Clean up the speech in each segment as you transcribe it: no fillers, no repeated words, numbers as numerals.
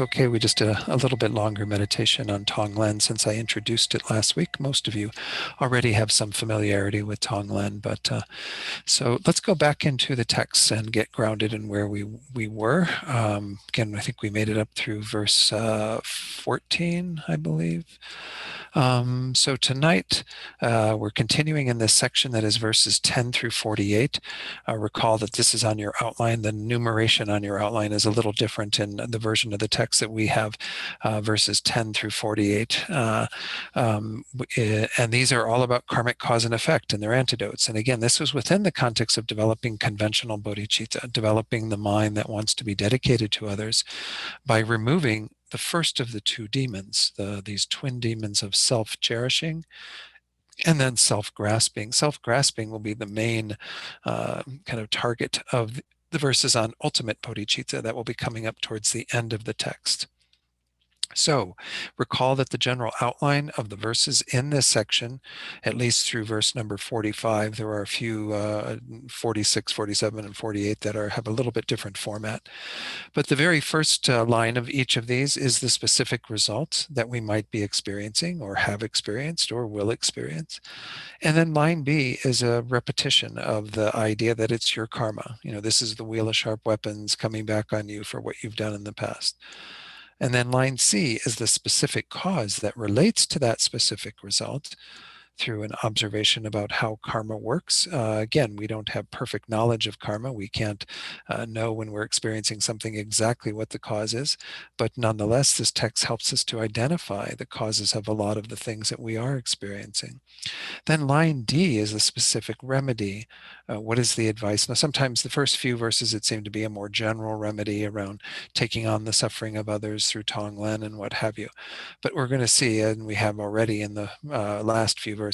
Okay, we just did a little bit longer meditation on Tonglen since I introduced it last week. Most of you already have some familiarity with Tonglen, but so let's go back into the text and get grounded in where we were. Again, I think we made it up through verse 14, I believe. So tonight we're continuing in this section that is verses 10 through 48. Recall that this is on your outline. The numeration on your outline is a little different in the version of the text that we have, verses 10 through 48. And these are all about karmic cause and effect and their antidotes. And again, this was within the context of developing conventional bodhicitta, developing the mind that wants to be dedicated to others by removing the first of the two demons, these twin demons of self-cherishing and then self-grasping. Self-grasping will be the main kind of target of the verses on ultimate bodhicitta that will be coming up towards the end of the text. So recall that the general outline of the verses in this section, at least through verse number 45, there are a few 46, 47, and 48 that have a little bit different format. But the very first line of each of these is the specific result that we might be experiencing or have experienced or will experience. And then line B is a repetition of the idea that it's your karma. This is the wheel of sharp weapons coming back on you for what you've done in the past. And then line C is the specific cause that relates to that specific result through an observation about how karma works. Again, we don't have perfect knowledge of karma. We can't know when we're experiencing something exactly what the cause is. But nonetheless, this text helps us to identify the causes of a lot of the things that we are experiencing. Then line D is a specific remedy. What is the advice? Now, sometimes the first few verses, it seemed to be a more general remedy around taking on the suffering of others through Tonglen and what have you. But we're going to see, and we have already in the last few verses,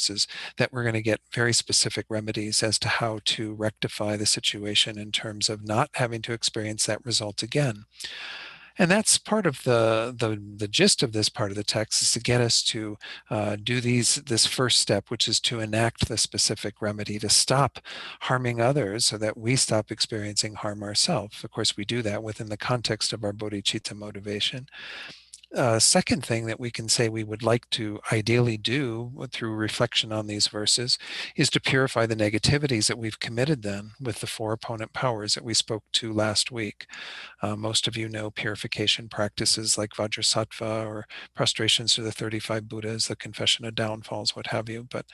that we're going to get very specific remedies as to how to rectify the situation in terms of not having to experience that result again. And that's part of the gist of this part of the text, is to get us to do this first step, which is to enact the specific remedy to stop harming others so that we stop experiencing harm ourselves. Of course, we do that within the context of our bodhicitta motivation. Second thing that we can say we would like to ideally do through reflection on these verses is to purify the negativities that we've committed then with the four opponent powers that we spoke to last week. Most of you know purification practices like Vajrasattva or prostrations to the 35 Buddhas, the confession of downfalls, what have you. But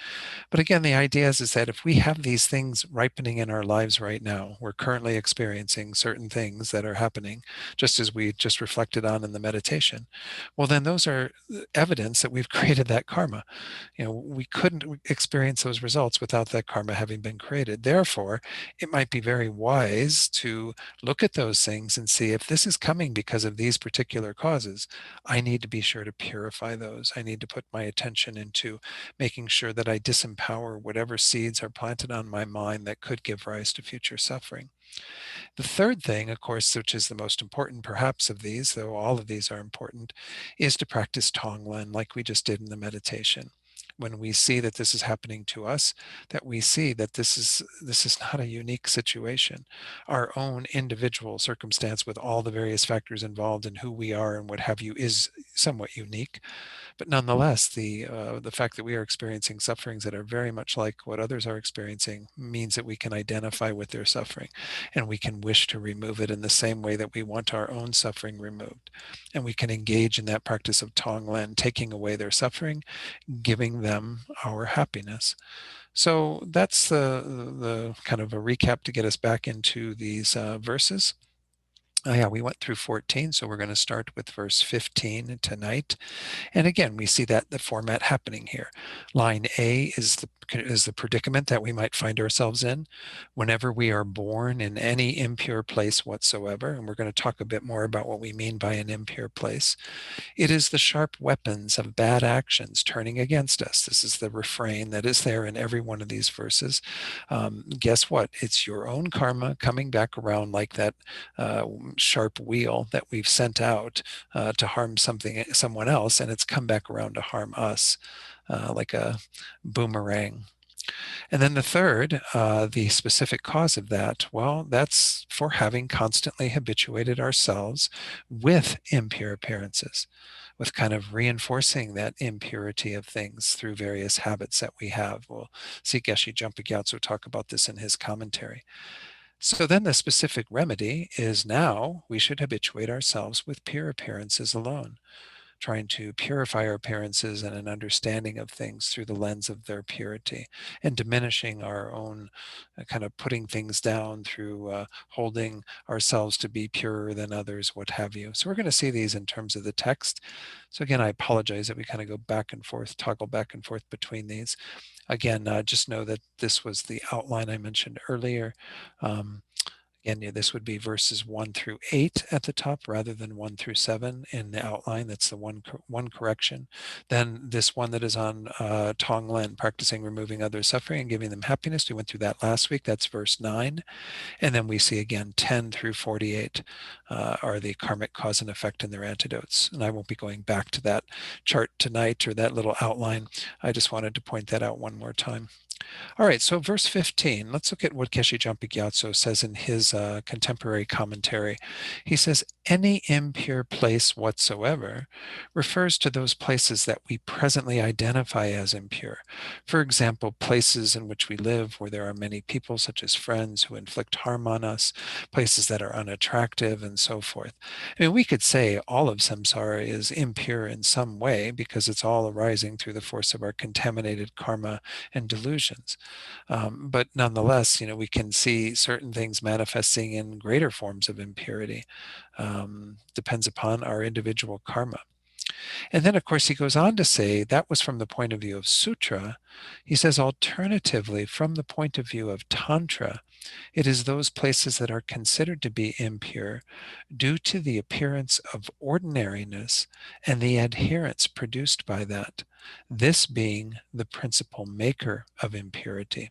again, the idea is that if we have these things ripening in our lives right now, we're currently experiencing certain things that are happening, just as we just reflected on in the meditation. Well, then those are evidence that we've created that karma. We couldn't experience those results without that karma having been created. Therefore, it might be very wise to look at those things and see if this is coming because of these particular causes. I need to be sure to purify those. I need to put my attention into making sure that I disempower whatever seeds are planted on my mind that could give rise to future suffering. The third thing, of course, which is the most important perhaps of these, though all of these are important, is to practice Tonglen like we just did in the meditation. When we see that this is happening to us, that we see that this is not a unique situation. Our own individual circumstance with all the various factors involved in who we are and what have you is somewhat unique. But nonetheless, the fact that we are experiencing sufferings that are very much like what others are experiencing means that we can identify with their suffering, and we can wish to remove it in the same way that we want our own suffering removed. And we can engage in that practice of Tonglen, taking away their suffering, giving them our happiness. So that's the kind of a recap to get us back into these verses. Yeah, we went through 14, so we're going to start with verse 15 tonight. And again, we see that the format happening here. Line A is the predicament that we might find ourselves in whenever we are born in any impure place whatsoever. And we're going to talk a bit more about what we mean by an impure place. It is the sharp weapons of bad actions turning against us. This is the refrain that is there in every one of these verses. Guess what? It's your own karma coming back around like that sharp wheel that we've sent out to harm someone else, and it's come back around to harm us like a boomerang. And then the third, the specific cause of that, well, that's for having constantly habituated ourselves with impure appearances, with kind of reinforcing that impurity of things through various habits that we have. We'll see Geshe Jumpa Gyatso talk about this in his commentary. So then the specific remedy is now we should habituate ourselves with pure appearances alone, trying to purify our appearances and an understanding of things through the lens of their purity, and diminishing our own kind of putting things down through holding ourselves to be purer than others, what have you. So we're going to see these in terms of the text. So again, I apologize that we kind of go back and forth, toggle back and forth between these. Again, just know that this was the outline I mentioned earlier. Again, this would be verses 1 through 8 at the top rather than 1 through 7 in the outline. That's the one correction. Then this one that is on Tong Len, practicing removing others' suffering and giving them happiness. We went through that last week. That's verse 9. And then we see again 10 through 48 are the karmic cause and effect and their antidotes. And I won't be going back to that chart tonight or that little outline. I just wanted to point that out one more time. All right, so verse 15, let's look at what Geshe Jumpa Gyatso says in his contemporary commentary. He says, any impure place whatsoever refers to those places that we presently identify as impure. For example, places in which we live where there are many people, such as friends who inflict harm on us, places that are unattractive, and so forth. I mean, we could say all of samsara is impure in some way because it's all arising through the force of our contaminated karma and delusions. But nonetheless, we can see certain things manifesting in greater forms of impurity. Depends upon our individual karma. And then, of course, he goes on to say that was from the point of view of sutra. He says, alternatively, from the point of view of tantra, it is those places that are considered to be impure due to the appearance of ordinariness and the adherence produced by that, this being the principal maker of impurity.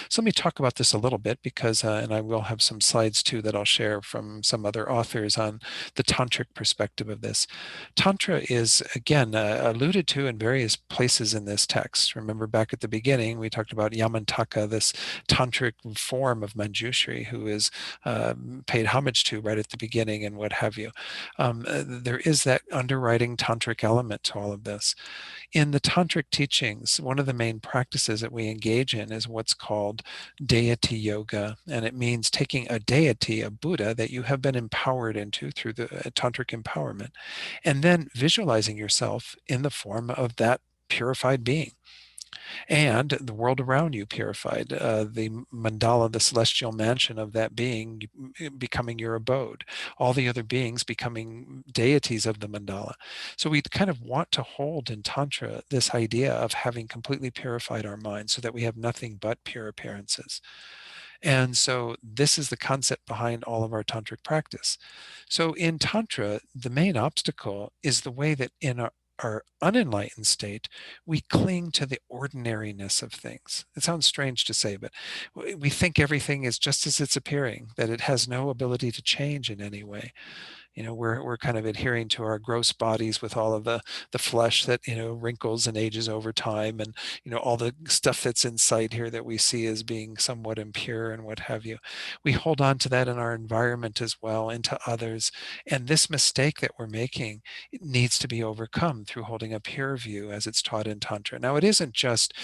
So let me talk about this a little bit because, and I will have some slides too that I'll share from some other authors on the tantric perspective of this. Tantra is, again, alluded to in various places in this text. Remember back at the beginning, we talked about Yamantaka, this tantric form of Manjushri who is paid homage to right at the beginning and what have you. There is that underwriting tantric element to all of this. In the tantric teachings, one of the main practices that we engage in is what's called deity yoga. And it means taking a deity, a Buddha that you have been empowered into through the tantric empowerment, and then visualizing yourself in the form of that purified being and the world around you purified, the mandala, the celestial mansion of that being becoming your abode, all the other beings becoming deities of the mandala. So we kind of want to hold in Tantra this idea of having completely purified our mind so that we have nothing but pure appearances. And so this is the concept behind all of our tantric practice. So in Tantra, the main obstacle is the way that in our unenlightened state, we cling to the ordinariness of things. It sounds strange to say, but we think everything is just as it's appearing, that it has no ability to change in any way. We're kind of adhering to our gross bodies with all of the flesh that wrinkles and ages over time, and all the stuff that's inside here that we see as being somewhat impure and what have you. We hold on to that in our environment as well, into others, and this mistake that we're making, it needs to be overcome through holding a pure view as it's taught in Tantra. Now, it isn't just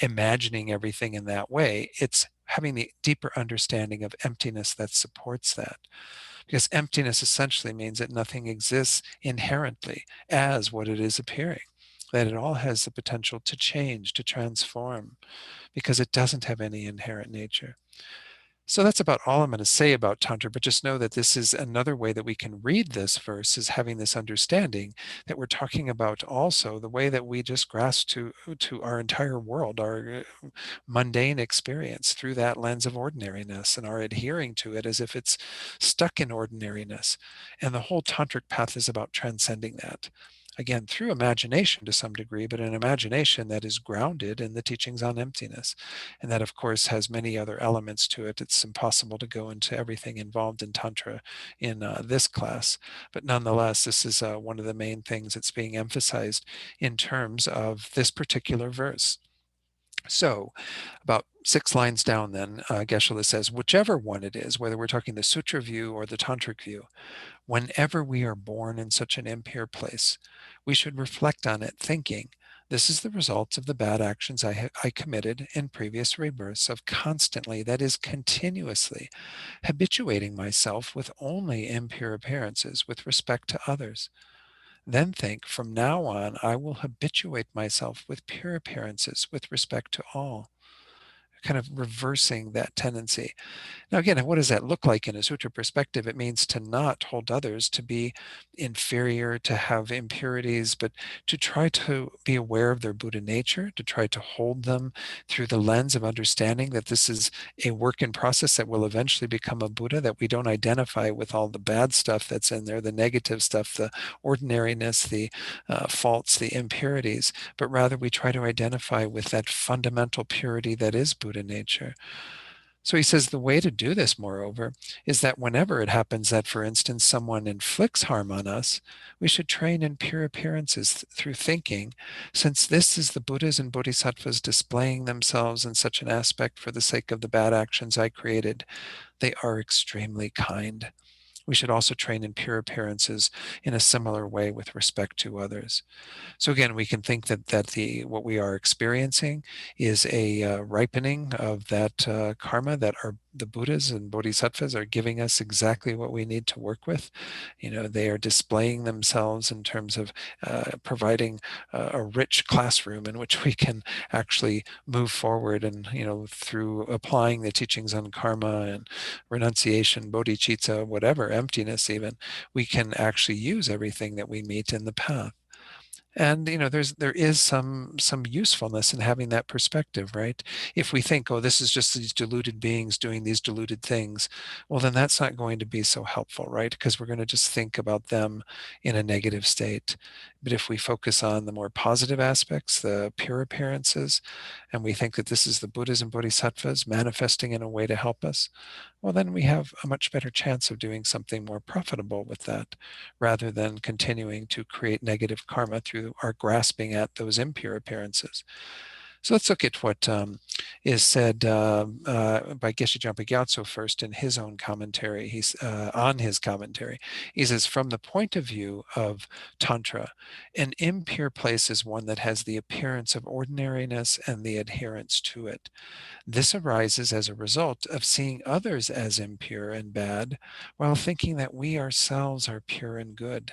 imagining everything in that way, it's having the deeper understanding of emptiness that supports that. Because emptiness essentially means that nothing exists inherently as what it is appearing, that it all has the potential to change, to transform, because it doesn't have any inherent nature. So that's about all I'm going to say about Tantra, but just know that this is another way that we can read this verse, is having this understanding that we're talking about also the way that we just grasp to our entire world, our mundane experience through that lens of ordinariness, and are adhering to it as if it's stuck in ordinariness. And the whole tantric path is about transcending that. Again, through imagination to some degree, but an imagination that is grounded in the teachings on emptiness. And that, of course, has many other elements to it. It's impossible to go into everything involved in Tantra in this class. But nonetheless, this is one of the main things that's being emphasized in terms of this particular verse. So about 6 lines down then, Geshe-la says, whichever one it is, whether we're talking the Sutra view or the Tantric view, whenever we are born in such an impure place, we should reflect on it thinking, this is the result of the bad actions I committed in previous rebirths of constantly, that is continuously, habituating myself with only impure appearances with respect to others. Then think, from now on, I will habituate myself with pure appearances with respect to all, kind of reversing that tendency. Now, again, what does that look like in a sutra perspective? It means to not hold others to be inferior, to have impurities, but to try to be aware of their Buddha nature, to try to hold them through the lens of understanding that this is a work in process that will eventually become a Buddha, that we don't identify with all the bad stuff that's in there, the negative stuff, the ordinariness, the faults, the impurities, but rather we try to identify with that fundamental purity that is Buddha nature. So he says the way to do this, moreover, is that whenever it happens that, for instance, someone inflicts harm on us, we should train in pure appearances through thinking, since this is the Buddhas and Bodhisattvas displaying themselves in such an aspect for the sake of the bad actions I created, they are extremely kind. We should also train in pure appearances in a similar way with respect to others. So again, we can think that the what we are experiencing is a ripening of that karma that the Buddhas and Bodhisattvas are giving us exactly what we need to work with. They are displaying themselves in terms of providing a rich classroom in which we can actually move forward, and through applying the teachings on karma and renunciation, bodhicitta, whatever, emptiness even, we can actually use everything that we meet in the path. And there is some usefulness in having that perspective, right? If we think, oh, this is just these deluded beings doing these deluded things, well, then that's not going to be so helpful, right? Because we're going to just think about them in a negative state. But if we focus on the more positive aspects, the pure appearances, and we think that this is the Buddhas and Bodhisattvas manifesting in a way to help us, well, then we have a much better chance of doing something more profitable with that, rather than continuing to create negative karma through our grasping at those impure appearances. So let's look at what is said by Geshe-Jampa Gyatso first in his own commentary. He's on his commentary. He says, from the point of view of Tantra, an impure place is one that has the appearance of ordinariness and the adherence to it. This arises as a result of seeing others as impure and bad, while thinking that we ourselves are pure and good.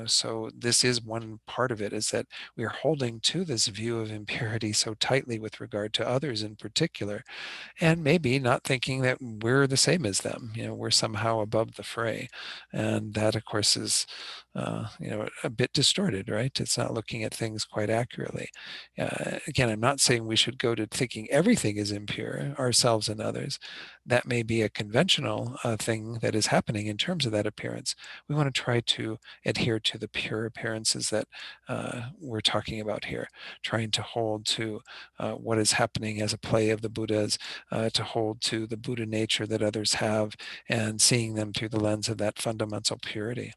So this is one part of it, is that we are holding to this view of impurity so tightly with regard to others in particular, and maybe not thinking that we're the same as them. We're somehow above the fray, and that, of course, is a bit distorted, right? It's not looking at things quite accurately. Again, I'm not saying we should go to thinking everything is impure, ourselves and others. That may be a conventional thing that is happening in terms of that appearance. We want to try to adhere to the pure appearances that we're talking about here, trying to hold to what is happening as a play of the Buddhas, to hold to the Buddha nature that others have, and seeing them through the lens of that fundamental purity.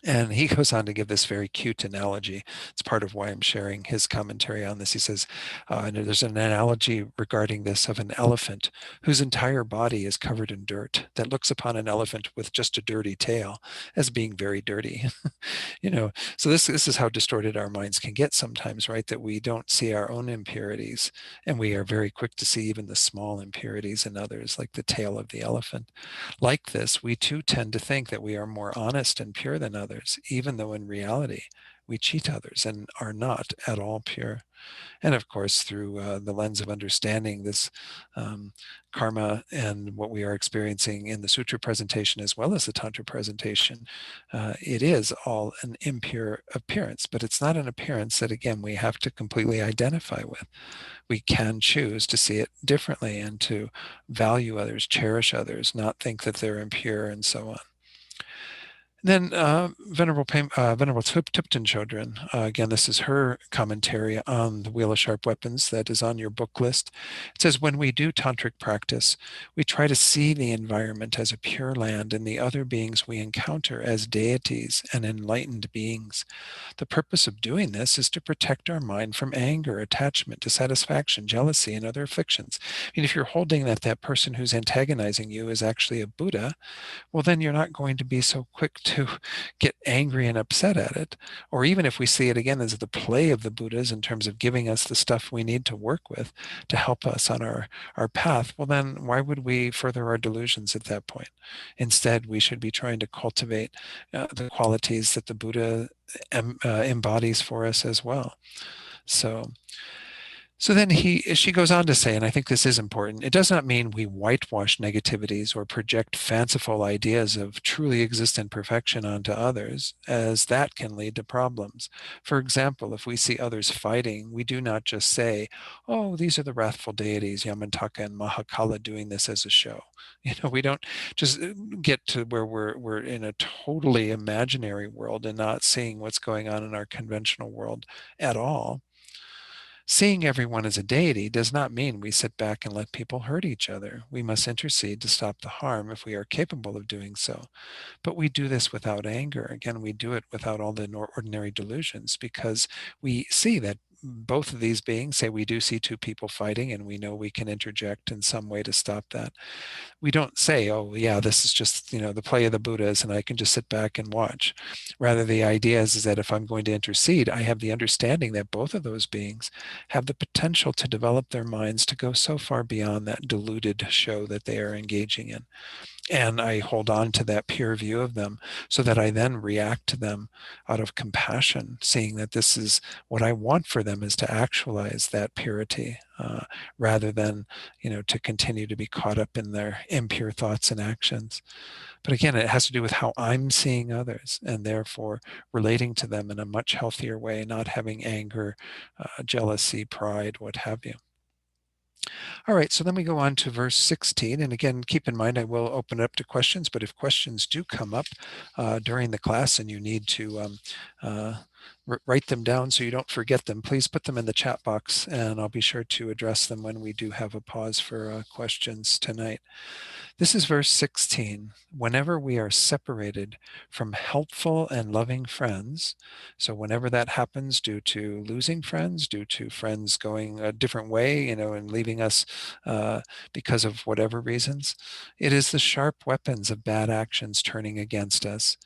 And he goes on to give this very cute analogy. It's part of why I'm sharing his commentary on this. He says, and there's an analogy regarding this of an elephant whose entire body is covered in dirt, that looks upon an elephant with just a dirty tail as being very dirty. So this is how distorted our minds can get sometimes, right? That we don't see our own impurities, and we are very quick to see even the small impurities in others, like the tail of the elephant. Like this, we too tend to think that we are more honest and pure than others, even though in reality we cheat others and are not at all pure. And of course, through the lens of understanding this karma and what we are experiencing in the sutra presentation as well as the tantra presentation, it is all an impure appearance, but it's not an appearance that, again, we have to completely identify with. We can choose to see it differently and to value others, cherish others, not think that they're impure, and so on. Then Venerable Tipton Chodron, again, this is her commentary on the Wheel of Sharp Weapons that is on your book list. It says, when we do tantric practice, we try to see the environment as a pure land and the other beings we encounter as deities and enlightened beings. The purpose of doing this is to protect our mind from anger, attachment, dissatisfaction, jealousy, and other afflictions. I mean, if you're holding that that person who's antagonizing you is actually a Buddha, well, then you're not going to be so quick to get angry and upset at it. Or even if we see it again as the play of the Buddhas in terms of giving us the stuff we need to work with to help us on our path, well, then why would we further our delusions at that point? Instead, we should be trying to cultivate the qualities that the Buddha embodies for us as well. So, so then she goes on to say, and I think this is important, it does not mean we whitewash negativities or project fanciful ideas of truly existent perfection onto others, as that can lead to problems. For example, if we see others fighting, we do not just say, oh, these are the wrathful deities, Yamantaka and Mahakala, doing this as a show. You know, we don't just get to where we're in a totally imaginary world and not seeing what's going on in our conventional world at all. Seeing everyone as a deity does not mean we sit back and let people hurt each other. We must intercede to stop the harm if we are capable of doing so. But we do this without anger. Again, we do it without all the ordinary delusions because we see that both of these beings say we do see two people fighting and we know we can interject in some way to stop that. We don't say, oh, yeah, this is just, the play of the Buddhas and I can just sit back and watch. Rather, the idea is that if I'm going to intercede, I have the understanding that both of those beings have the potential to develop their minds to go so far beyond that deluded show that they are engaging in. And I hold on to that pure view of them so that I then react to them out of compassion, seeing that this is what I want for them is to actualize that purity rather than, to continue to be caught up in their impure thoughts and actions. But again, it has to do with how I'm seeing others and therefore relating to them in a much healthier way, not having anger, jealousy, pride, what have you. All right, so then we go on to verse 16. And again, keep in mind, I will open it up to questions, but if questions do come up during the class and you need to write them down so you don't forget them, please put them in the chat box and I'll be sure to address them when we do have a pause for questions tonight. This is verse 16. Whenever we are separated from helpful and loving friends, so whenever that happens due to losing friends, due to friends going a different way, and leaving us because of whatever reasons, it is the sharp weapons of bad actions turning against us.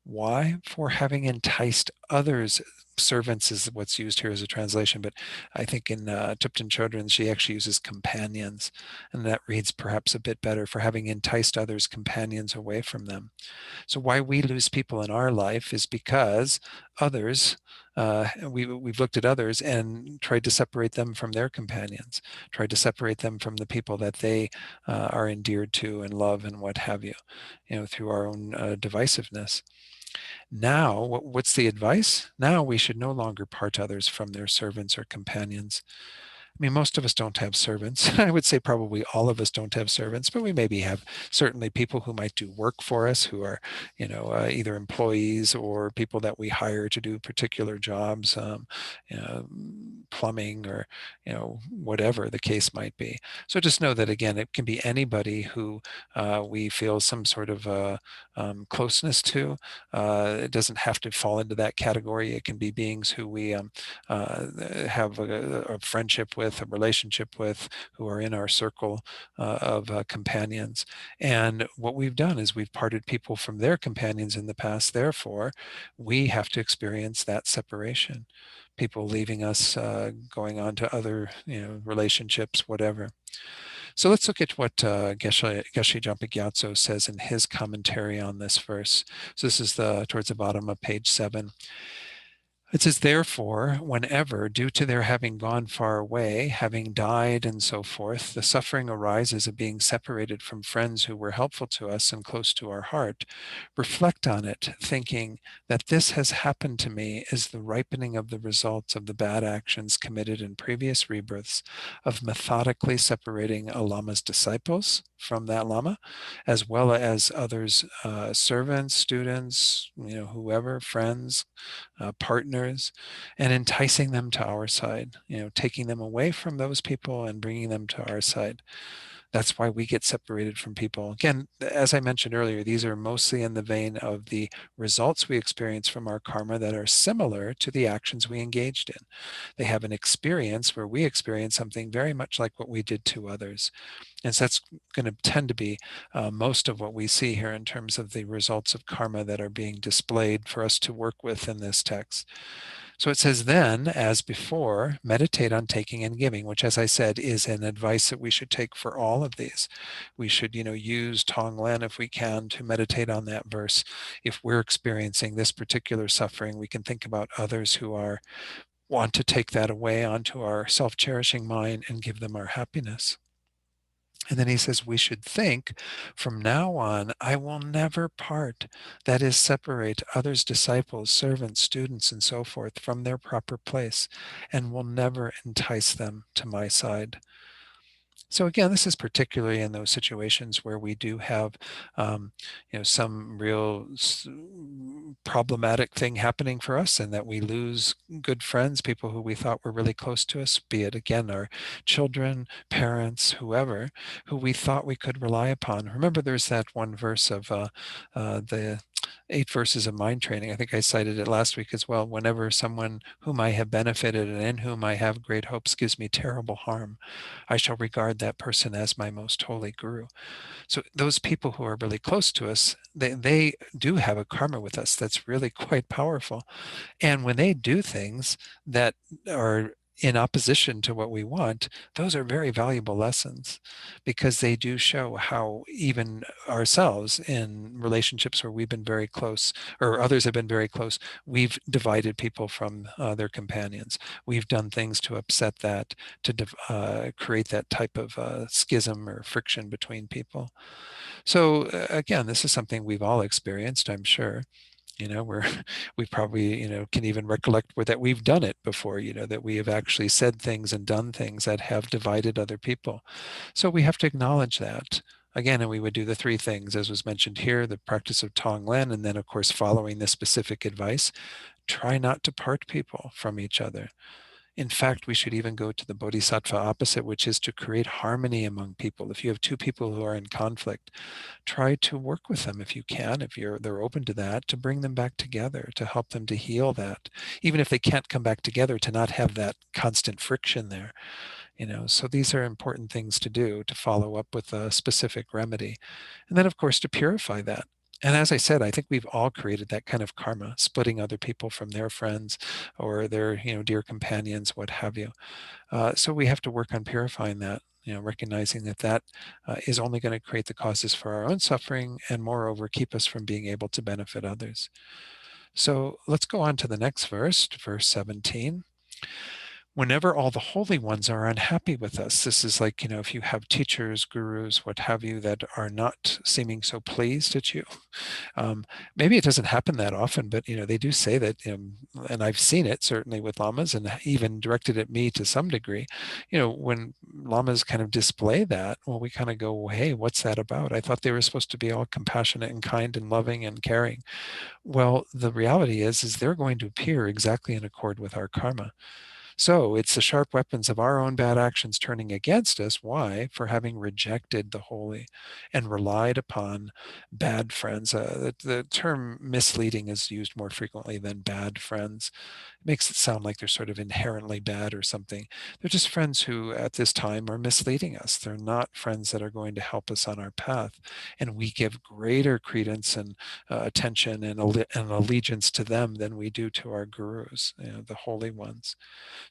Why? For having enticed others. Servants is what's used here as a translation, but I think in Tipton Chodron, she actually uses companions, and that reads perhaps a bit better, for having enticed others' companions away from them. So why we lose people in our life is because others, we've looked at others and tried to separate them from their companions, tried to separate them from the people that they are endeared to and love and what have you, through our own divisiveness. Now, what's the advice? Now we should no longer part others from their servants or companions. I mean, most of us don't have servants. I would say probably all of us don't have servants, but we maybe have certainly people who might do work for us who are, either employees or people that we hire to do particular jobs, plumbing or, whatever the case might be. So just know that, again, it can be anybody who we feel some sort of closeness to. It doesn't have to fall into that category. It can be beings who we have a friendship with, a relationship with, who are in our circle of companions. And what we've done is we've parted people from their companions in the past. Therefore, we have to experience that separation. People leaving us, going on to other, relationships, whatever. So let's look at what Geshe Jampa Gyatso says in his commentary on this verse. So this is towards the bottom of page 7. It says, therefore, whenever, due to their having gone far away, having died and so forth, the suffering arises of being separated from friends who were helpful to us and close to our heart, reflect on it, thinking that this has happened to me is the ripening of the results of the bad actions committed in previous rebirths of methodically separating a Lama's disciples from that lama, as well as others, servants, students, whoever, friends, partners, and enticing them to our side, taking them away from those people and bringing them to our side. That's why we get separated from people. Again, as I mentioned earlier, these are mostly in the vein of the results we experience from our karma that are similar to the actions we engaged in. They have an experience where we experience something very much like what we did to others. And so that's going to tend to be most of what we see here in terms of the results of karma that are being displayed for us to work with in this text. So it says, then, as before, meditate on taking and giving, which, as I said, is an advice that we should take for all of these. We should, use Tonglen if we can to meditate on that verse. If we're experiencing this particular suffering, we can think about others who want to take that away onto our self-cherishing mind and give them our happiness. And then he says, we should think, from now on, I will never part, that is, separate others' disciples, servants, students, and so forth from their proper place, and will never entice them to my side. So again, this is particularly in those situations where we do have, some real problematic thing happening for us, and that we lose good friends, people who we thought were really close to us, be it again our children, parents, whoever, who we thought we could rely upon. Remember, there's that one verse of the 8 verses of mind training. I think I cited it last week as well. Whenever someone whom I have benefited and in whom I have great hopes gives me terrible harm, I shall regard that person as my most holy guru. So those people who are really close to us, they do have a karma with us that's really quite powerful. And when they do things that are in opposition to what we want, those are very valuable lessons, because they do show how even ourselves, in relationships where we've been very close or others have been very close, we've divided people from their companions. We've done things to upset that, to create that type of schism or friction between people. So again, this is something we've all experienced, I'm sure. Where we probably, can even recollect that we've done it before, that we have actually said things and done things that have divided other people. So we have to acknowledge that. Again, and we would do the 3 things, as was mentioned here: the practice of Tonglen, and then, of course, following the specific advice. Try not to part people from each other. In fact, we should even go to the bodhisattva opposite, which is to create harmony among people. If you have 2 people who are in conflict, try to work with them if you can, if they're open to that, to bring them back together, to help them to heal that. Even if they can't come back together, to not have that constant friction there. So these are important things to do, to follow up with a specific remedy. And then, of course, to purify that. And as I said, I think we've all created that kind of karma, splitting other people from their friends or their, dear companions, what have you. So we have to work on purifying that, recognizing that is only going to create the causes for our own suffering, and moreover, keep us from being able to benefit others. So let's go on to the next verse, verse 17. Whenever all the holy ones are unhappy with us, this is like, if you have teachers, gurus, what have you, that are not seeming so pleased at you. Maybe it doesn't happen that often, but, they do say that, and I've seen it certainly with lamas, and even directed at me to some degree. When lamas kind of display that, well, we kind of go, well, hey, what's that about? I thought they were supposed to be all compassionate and kind and loving and caring. Well, the reality is they're going to appear exactly in accord with our karma. So it's the sharp weapons of our own bad actions turning against us. Why? For having rejected the holy and relied upon bad friends. The term misleading is used more frequently than bad friends. It makes it sound like they're sort of inherently bad or something. They're just friends who at this time are misleading us. They're not friends that are going to help us on our path. And we give greater credence and attention and allegiance to them than we do to our gurus, the holy ones.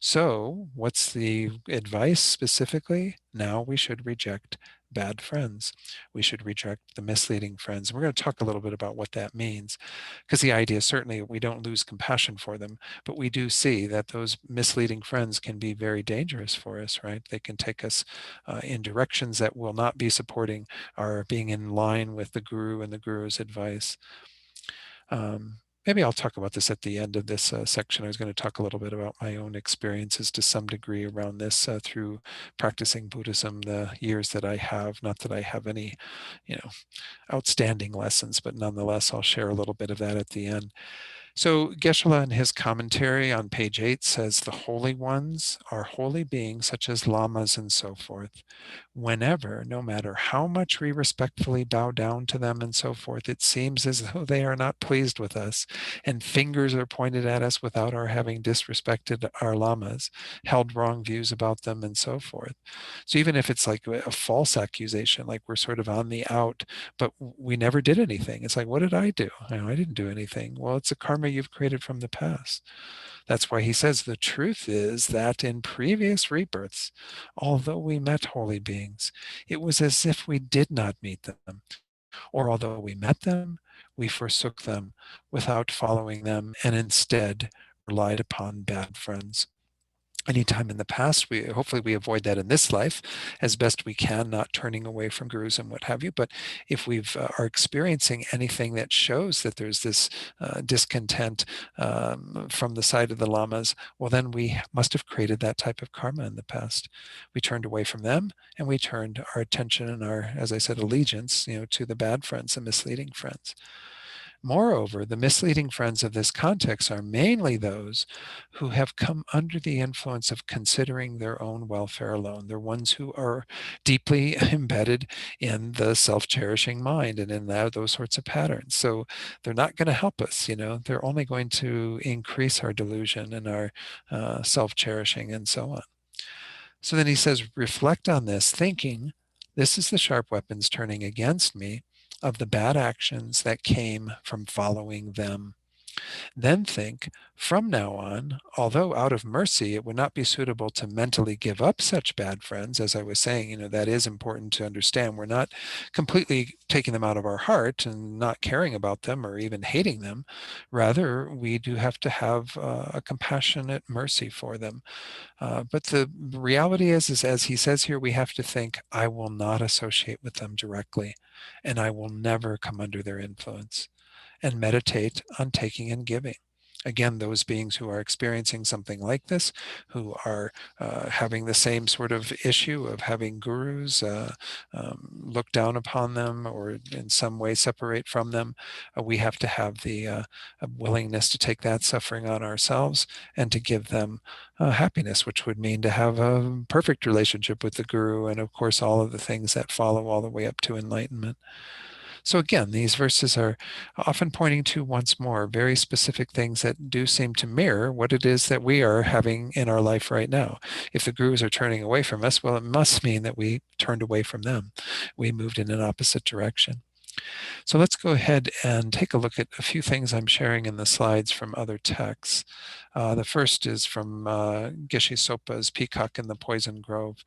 So, what's the advice specifically? Now we should reject bad friends. We should reject the misleading friends. We're going to talk a little bit about what that means, because the idea is certainly we don't lose compassion for them, but we do see that those misleading friends can be very dangerous for us, right? They can take us in directions that will not be supporting our being in line with the guru and the guru's advice. maybe I'll talk about this at the end of this section. I was going to talk a little bit about my own experiences to some degree around this through practicing Buddhism the years that I have. Not that I have any, you know, outstanding lessons, but nonetheless, I'll share a little bit of that at the end. So Geshe-la in his commentary on page 8 says the holy ones are holy beings such as lamas and so forth. Whenever, no matter how much we respectfully bow down to them and so forth, it seems as though they are not pleased with us, and fingers are pointed at us without our having disrespected our lamas, held wrong views about them and so forth. So even if it's like a false accusation, like we're sort of on the out, but we never did anything. It's like, what did I do? I didn't do anything. Well, it's a karma you've created from the past. That's why he says the truth is that in previous rebirths, although we met holy beings, it was as if we did not meet them, or although we met them, we forsook them without following them and instead relied upon bad friends. Anytime in the past, we hopefully we avoid that in this life as best we can, not turning away from gurus and what have you. But if we've are experiencing anything that shows that there's this discontent from the side of the lamas, well, then we must have created that type of karma in the past. We turned away from them, and we turned our attention and our, as I said, allegiance, to the bad friends, the misleading friends. Moreover, the misleading friends of this context are mainly those who have come under the influence of considering their own welfare alone. They're ones who are deeply embedded in the self-cherishing mind and in those sorts of patterns. So they're not going to help us, they're only going to increase our delusion and our self-cherishing and so on. So then he says, reflect on this, thinking, this is the sharp weapons turning against me of the bad actions that came from following them. Then think, from now on, although out of mercy, it would not be suitable to mentally give up such bad friends, as I was saying, that is important to understand. We're not completely taking them out of our heart and not caring about them or even hating them. Rather, we do have to have a compassionate mercy for them. But the reality is, as he says here, we have to think, I will not associate with them directly, and I will never come under their influence, and meditate on taking and giving. Again, those beings who are experiencing something like this, who are having the same sort of issue of having gurus look down upon them or in some way separate from them, we have to have the willingness to take that suffering on ourselves and to give them happiness, which would mean to have a perfect relationship with the guru and, of course, all of the things that follow all the way up to enlightenment. So again, these verses are often pointing to, once more, very specific things that do seem to mirror what it is that we are having in our life right now. If the gurus are turning away from us, well, it must mean that we turned away from them. We moved in an opposite direction. So let's go ahead and take a look at a few things I'm sharing in the slides from other texts. The first is from Geshe Sopa's Peacock in the Poison Grove.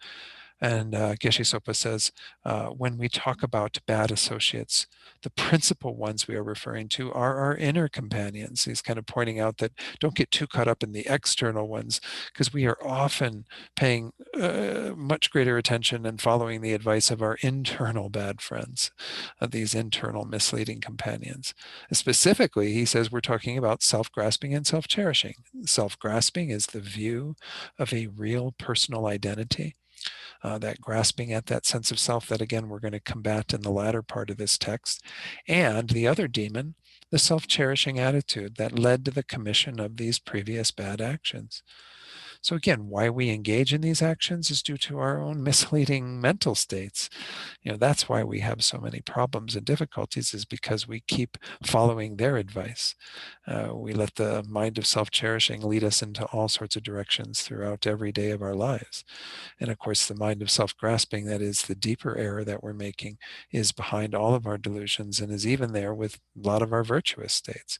And Geshe Sopa says, when we talk about bad associates, the principal ones we are referring to are our inner companions. He's kind of pointing out that don't get too caught up in the external ones, because we are often paying much greater attention and following the advice of our internal bad friends, these internal misleading companions. Specifically, he says we're talking about self-grasping and self-cherishing. Self-grasping is the view of a real personal identity. That grasping at that sense of self that, again, we're going to combat in the latter part of this text. And the other demon, the self-cherishing attitude that led to the commission of these previous bad actions. So again, why we engage in these actions is due to our own misleading mental states. That's why we have so many problems and difficulties, is because we keep following their advice. We let the mind of self-cherishing lead us into all sorts of directions throughout every day of our lives. And of course, the mind of self-grasping, that is the deeper error that we're making, is behind all of our delusions and is even there with a lot of our virtuous states.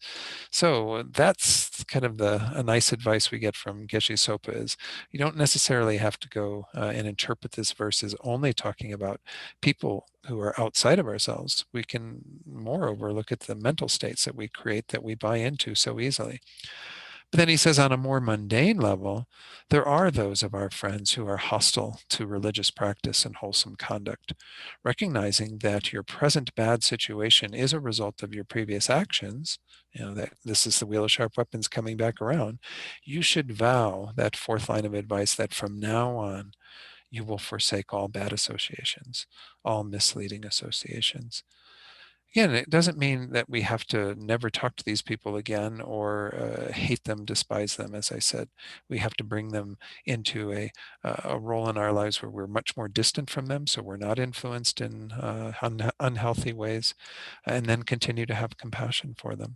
So that's kind of a nice advice we get from Geshe Sopa, is you don't necessarily have to go and interpret this verse as only talking about people who are outside of ourselves. We can, moreover, look at the mental states that we create that we buy into so easily. But then he says, on a more mundane level, there are those of our friends who are hostile to religious practice and wholesome conduct. Recognizing that your present bad situation is a result of your previous actions, that this is the wheel of sharp weapons coming back around, you should vow that fourth line of advice that from now on, you will forsake all bad associations, all misleading associations. Again, it doesn't mean that we have to never talk to these people again or hate them, despise them. As I said, we have to bring them into a role in our lives where we're much more distant from them, so we're not influenced in unhealthy ways, and then continue to have compassion for them.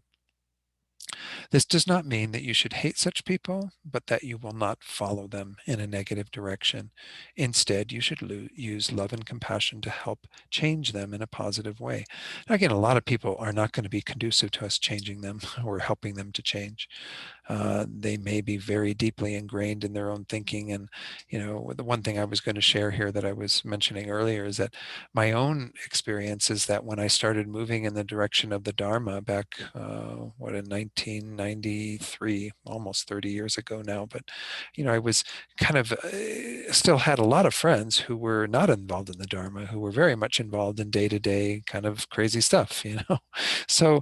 This does not mean that you should hate such people, but that you will not follow them in a negative direction. Instead, you should use love and compassion to help change them in a positive way. Now, again, a lot of people are not going to be conducive to us changing them or helping them to change. They may be very deeply ingrained in their own thinking. And, the one thing I was going to share here that I was mentioning earlier is that my own experience is that when I started moving in the direction of the Dharma back, in 1993, almost 30 years ago now, but, I was kind of still had a lot of friends who were not involved in the Dharma, who were very much involved in day-to-day kind of crazy stuff. So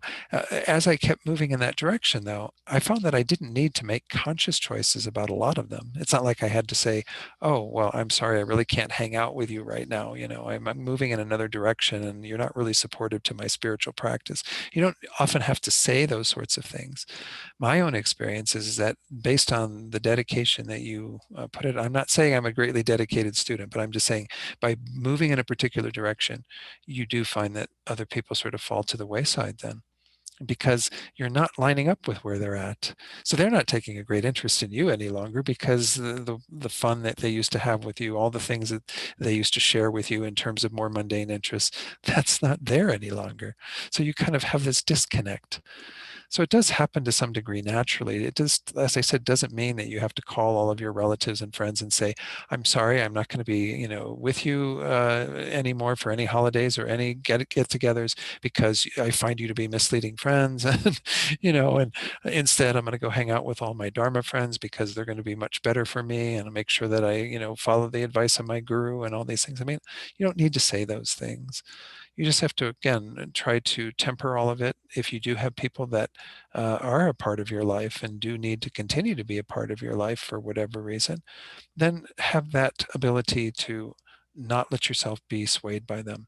as I kept moving in that direction, though, I found that I didn't need to make conscious choices about a lot of them. It's not like I had to say, oh, well, I'm sorry, I really can't hang out with you right now. I'm moving in another direction and you're not really supportive to my spiritual practice. You don't often have to say those sorts of things. My own experience is that based on the dedication that you put it, I'm not saying I'm a greatly dedicated student, but I'm just saying by moving in a particular direction, you do find that other people sort of fall to the wayside then because you're not lining up with where they're at. So they're not taking a great interest in you any longer because the fun that they used to have with you, all the things that they used to share with you in terms of more mundane interests, that's not there any longer. So you kind of have this disconnect. So it does happen to some degree naturally. It just, as I said, doesn't mean that you have to call all of your relatives and friends and say, "I'm sorry, I'm not going to be, with you anymore for any holidays or any get-togethers because I find you to be misleading friends." And and instead, I'm going to go hang out with all my Dharma friends because they're going to be much better for me, and I'll make sure that I, follow the advice of my guru and all these things. I mean, you don't need to say those things. You just have to, again, try to temper all of it. If you do have people that are a part of your life and do need to continue to be a part of your life for whatever reason, then have that ability to not let yourself be swayed by them.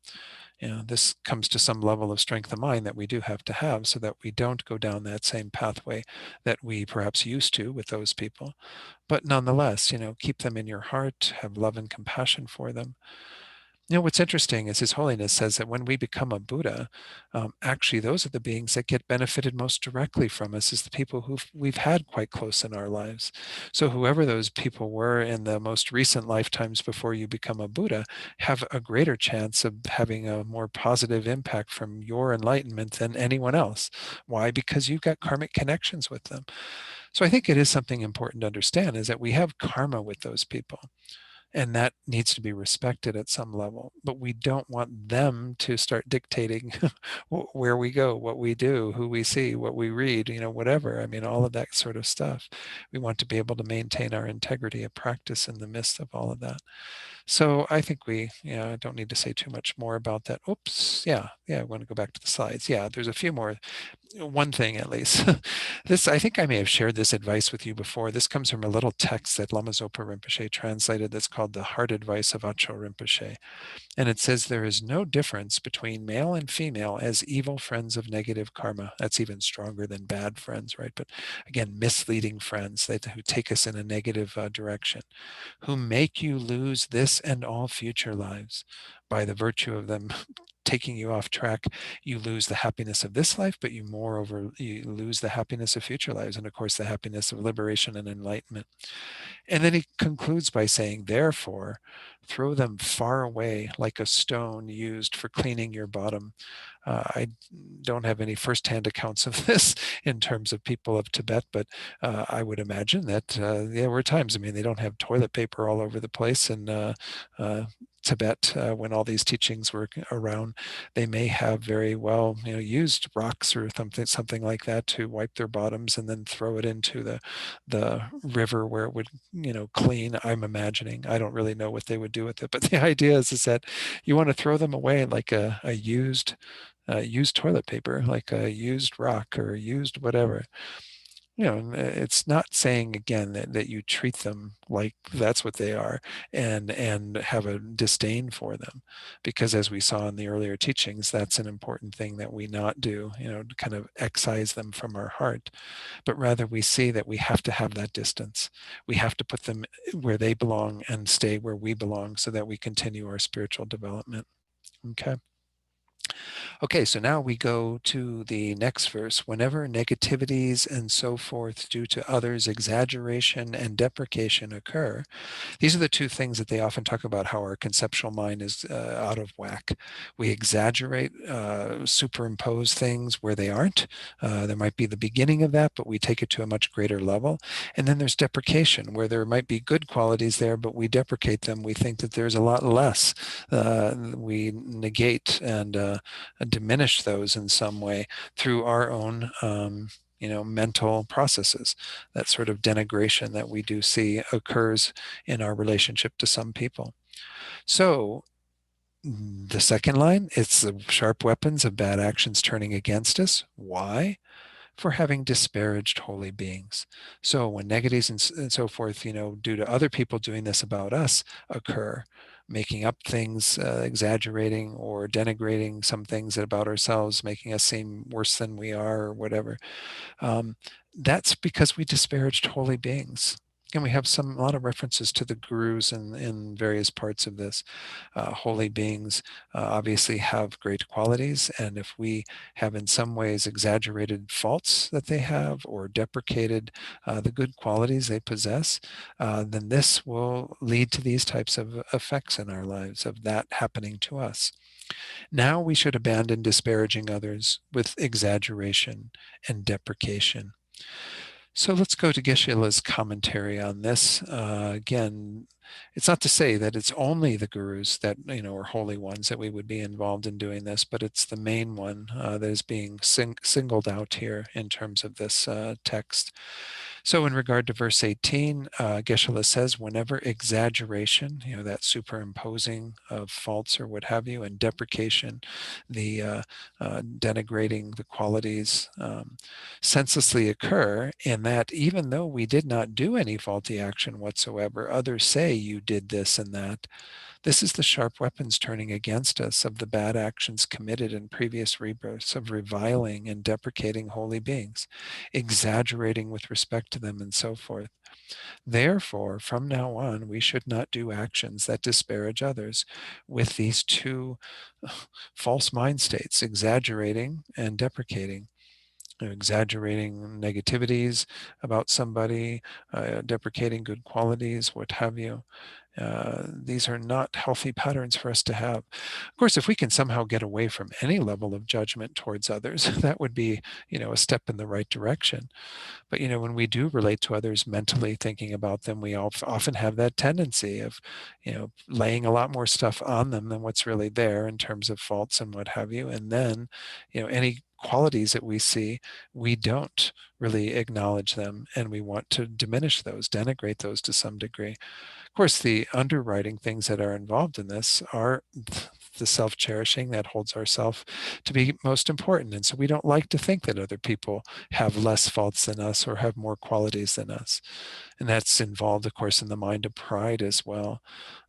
This comes to some level of strength of mind that we do have to have so that we don't go down that same pathway that we perhaps used to with those people. But nonetheless, keep them in your heart, have love and compassion for them. What's interesting is His Holiness says that when we become a Buddha, actually those are the beings that get benefited most directly from us, is the people who we've had quite close in our lives. So whoever those people were in the most recent lifetimes before you become a Buddha have a greater chance of having a more positive impact from your enlightenment than anyone else. Why? Because you've got karmic connections with them. So I think it is something important to understand is that we have karma with those people. And that needs to be respected at some level. But we don't want them to start dictating where we go, what we do, who we see, what we read, whatever. I mean, all of that sort of stuff. We want to be able to maintain our integrity of practice in the midst of all of that. So I think we, don't need to say too much more about that. Oops, yeah, I want to go back to the slides. Yeah, there's a few more, one thing at least. I think I may have shared this advice with you before. This comes from a little text that Lama Zopa Rinpoche translated that's called The Heart Advice of Acho Rinpoche. And it says, there is no difference between male and female as evil friends of negative karma. That's even stronger than bad friends, right? But again, misleading friends who take us in a negative direction, who make you lose this and all future lives. By the virtue of them taking you off track, you lose the happiness of this life, but you lose the happiness of future lives, and of course the happiness of liberation and enlightenment. And then he concludes by saying, therefore, throw them far away like a stone used for cleaning your bottom. I don't have any firsthand accounts of this in terms of people of Tibet, but I would imagine that there were times, they don't have toilet paper all over the place, and Tibet, when all these teachings were around, they may have very well, used rocks or something like that to wipe their bottoms and then throw it into the river where it would, clean. I'm imagining. I don't really know what they would do with it, but the idea is that you want to throw them away like a used toilet paper, like a used rock or used whatever. It's not saying again that you treat them like that's what they are and have a disdain for them, because as we saw in the earlier teachings, that's an important thing that we not do, to kind of excise them from our heart, but rather we see that we have to have that distance. We have to put them where they belong and stay where we belong so that we continue our spiritual development. Okay. Okay, so now we go to the next verse. Whenever negativities and so forth due to others, exaggeration and deprecation occur, these are the two things that they often talk about, how our conceptual mind is out of whack. We exaggerate, superimpose things where they aren't. There might be the beginning of that, but we take it to a much greater level. And then there's deprecation, where there might be good qualities there, but we deprecate them. We think that there's a lot less. We negate and diminish those in some way through our own mental processes. That sort of denigration that we do see occurs in our relationship to some people. So the second line, it's the sharp weapons of bad actions turning against us. Why? For having disparaged holy beings. So when negatives and so forth, due to other people doing this about us occur, making up things, exaggerating or denigrating some things about ourselves, making us seem worse than we are or whatever, that's because we disparaged holy beings. And we have a lot of references to the gurus in various parts of this. Holy beings obviously have great qualities, and if we have in some ways exaggerated faults that they have or deprecated the good qualities they possess, then this will lead to these types of effects in our lives of that happening to us. Now we should abandon disparaging others with exaggeration and deprecation. So let's go to Geshe-la's commentary on this. Again, it's not to say that it's only the gurus that, are holy ones that we would be involved in doing this, but it's the main one that is being singled out here in terms of this text. So in regard to verse 18, Geshe-la says, whenever exaggeration, that superimposing of faults or what have you, and deprecation, the denigrating the qualities, senselessly occur, in that even though we did not do any faulty action whatsoever, others say you did this and that. This is the sharp weapons turning against us of the bad actions committed in previous rebirths of reviling and deprecating holy beings, exaggerating with respect to them, and so forth. Therefore, from now on, we should not do actions that disparage others with these two false mind states, exaggerating and deprecating. Exaggerating negativities about somebody, deprecating good qualities, what have you. These are not healthy patterns for us to have. Of course, if we can somehow get away from any level of judgment towards others, that would be, a step in the right direction. But, when we do relate to others mentally, thinking about them, we often have that tendency of, laying a lot more stuff on them than what's really there in terms of faults and what have you. And then, any qualities that we see, we don't really acknowledge them, and we want to diminish those, denigrate those to some degree. Of course, the underwriting things that are involved in this are the self-cherishing that holds ourself to be most important. And so we don't like to think that other people have less faults than us or have more qualities than us. And that's involved, of course, in the mind of pride as well.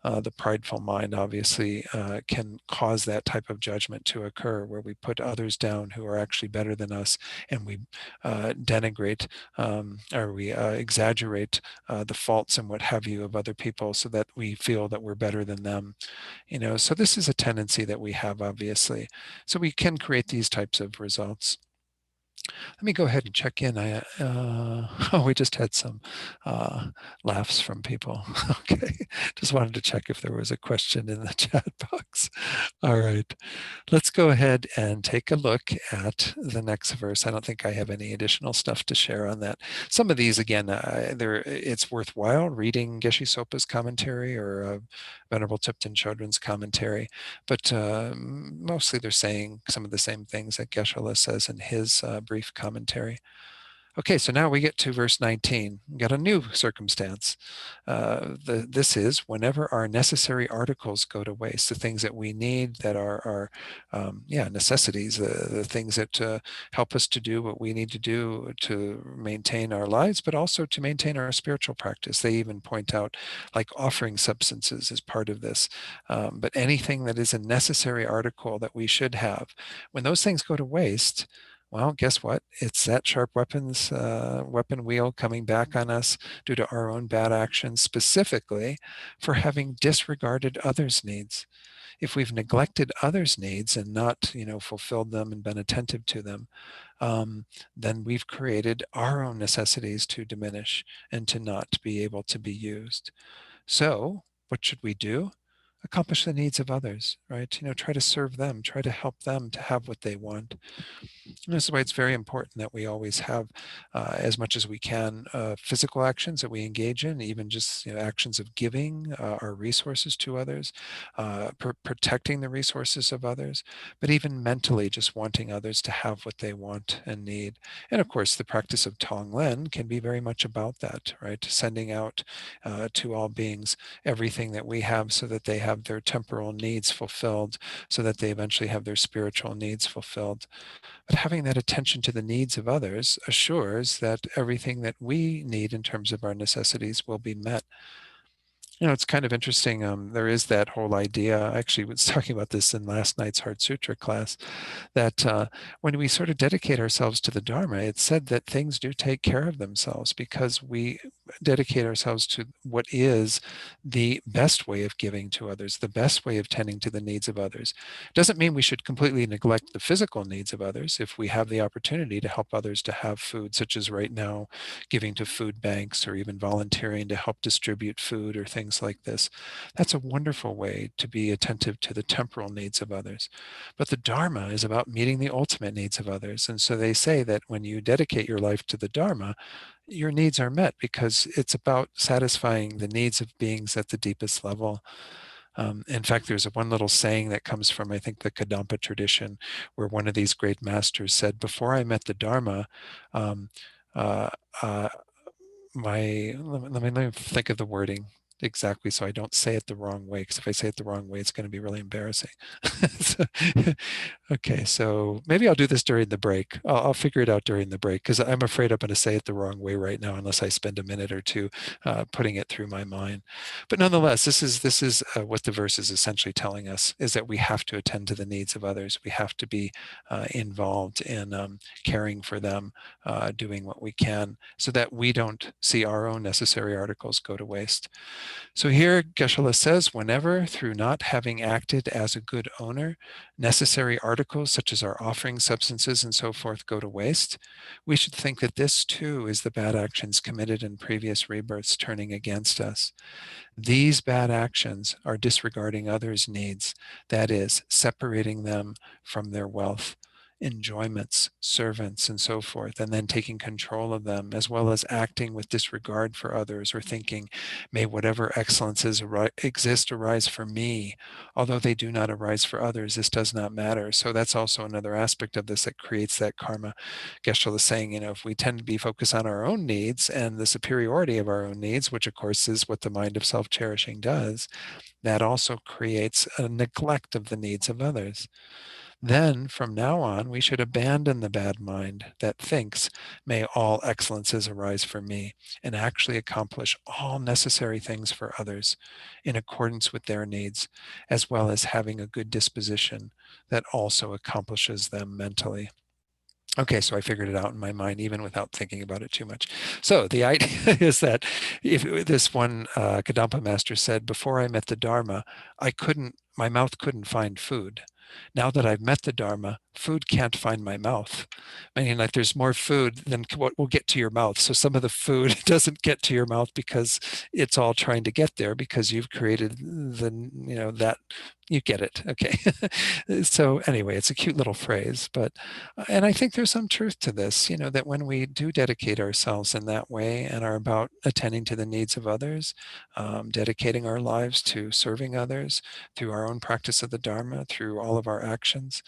The prideful mind obviously can cause that type of judgment to occur, where we put others down who are actually better than us, and we denigrate or we exaggerate the faults and what have you of other people so that we feel that we're better than them. So this is a tendency that we have, obviously. So we can create these types of results. Let me go ahead and check in. Oh, we just had some uh, laughs from people. Okay, just wanted to check if there was a question in the chat box. All right, let's go ahead and take a look at the next verse. I don't think I have any additional stuff to share on that. Some of these, again, it's worthwhile reading Geshe Sopa's commentary or Venerable Tipton Chodron's commentary, but mostly they're saying some of the same things that Geshe-la says in his brief commentary. Okay, so now we get to verse 19. We got a new circumstance. This is whenever our necessary articles go to waste, the things that we need that are necessities, the things that help us to do what we need to do to maintain our lives, but also to maintain our spiritual practice. They even point out like offering substances as part of this. But anything that is a necessary article that we should have, when those things go to waste, well, guess what? It's that sharp weapon wheel coming back on us due to our own bad actions, specifically for having disregarded others' needs. If we've neglected others' needs and not, fulfilled them and been attentive to them, then we've created our own necessities to diminish and to not be able to be used. So, what should we do? Accomplish the needs of others, right? Try to serve them, try to help them to have what they want. And this is why it's very important that we always have, as much as we can, physical actions that we engage in, even just actions of giving our resources to others, protecting the resources of others, but even mentally just wanting others to have what they want and need. And of course, the practice of Tonglen can be very much about that, right? Sending out to all beings everything that we have so that they have their temporal needs fulfilled, so that they eventually have their spiritual needs fulfilled. But having that attention to the needs of others assures that everything that we need in terms of our necessities will be met. It's kind of interesting. There is that whole idea. I actually was talking about this in last night's Heart Sutra class, that when we sort of dedicate ourselves to the Dharma, it's said that things do take care of themselves because we dedicate ourselves to what is the best way of giving to others, the best way of tending to the needs of others. Doesn't mean we should completely neglect the physical needs of others if we have the opportunity to help others to have food, such as right now giving to food banks or even volunteering to help distribute food or things like this. That's a wonderful way to be attentive to the temporal needs of others. But the Dharma is about meeting the ultimate needs of others. And so they say that when you dedicate your life to the Dharma, your needs are met because it's about satisfying the needs of beings at the deepest level. In fact, there's one little saying that comes from, I think, the Kadampa tradition, where one of these great masters said, before I met the Dharma, um, uh, uh, let me think of the wording exactly so I don't say it the wrong way, because if I say it the wrong way, it's going to be really embarrassing. So, okay, so maybe I'll do this during the break. I'll figure it out during the break, because I'm afraid I'm going to say it the wrong way right now unless I spend a minute or two putting it through my mind. But nonetheless, this is what the verse is essentially telling us, is that we have to attend to the needs of others. We have to be involved in caring for them, doing what we can so that we don't see our own necessary articles go to waste. So here Geshe-la says, whenever through not having acted as a good owner, necessary articles such as our offering substances and so forth go to waste, we should think that this too is the bad actions committed in previous rebirths turning against us. These bad actions are disregarding others' needs, that is, separating them from their wealth, enjoyments, servants, and so forth, and then taking control of them, as well as acting with disregard for others or thinking, may whatever excellences exist arise for me, although they do not arise for others, this does not matter. So that's also another aspect of this that creates that karma. Geshe-la is saying, if we tend to be focused on our own needs and the superiority of our own needs, which of course is what the mind of self-cherishing does, that also creates a neglect of the needs of others. Then from now on, we should abandon the bad mind that thinks, may all excellences arise for me, and actually accomplish all necessary things for others in accordance with their needs, as well as having a good disposition that also accomplishes them mentally. Okay, so I figured it out in my mind, even without thinking about it too much. So the idea is that if this one Kadampa master said, before I met the Dharma, my mouth couldn't find food. Now that I've met the Dharma, food can't find my mouth. Meaning like there's more food than what will get to your mouth. So some of the food doesn't get to your mouth because it's all trying to get there because you've created that you get it. Okay. So anyway, it's a cute little phrase, but, and I think there's some truth to this, that when we do dedicate ourselves in that way and are about attending to the needs of others, dedicating our lives to serving others through our own practice of the Dharma, through all of our actions,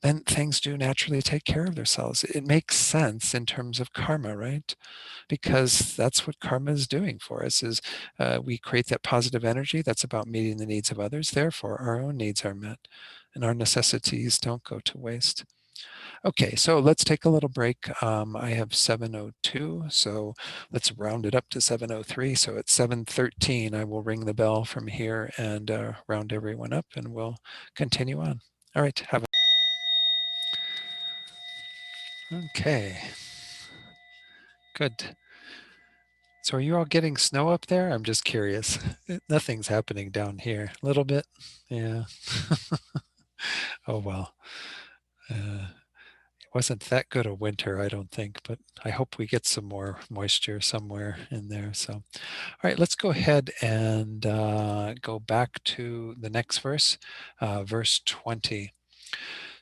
then things do naturally take care of themselves. It makes sense in terms of karma, right? Because that's what karma is doing for us, is we create that positive energy that's about meeting the needs of others. Therefore, our own needs are met and our necessities don't go to waste. Okay, so let's take a little break. I have 7:02, so let's round it up to 7:03. So at 7:13, I will ring the bell from here and round everyone up, and we'll continue on. All right, have a okay. Good. So are you all getting snow up there? I'm just curious. Nothing's happening down here. A little bit? Yeah. Oh, well. It wasn't that good a winter, I don't think, but I hope we get some more moisture somewhere in there. So, all right, let's go ahead and go back to the next verse, verse 20.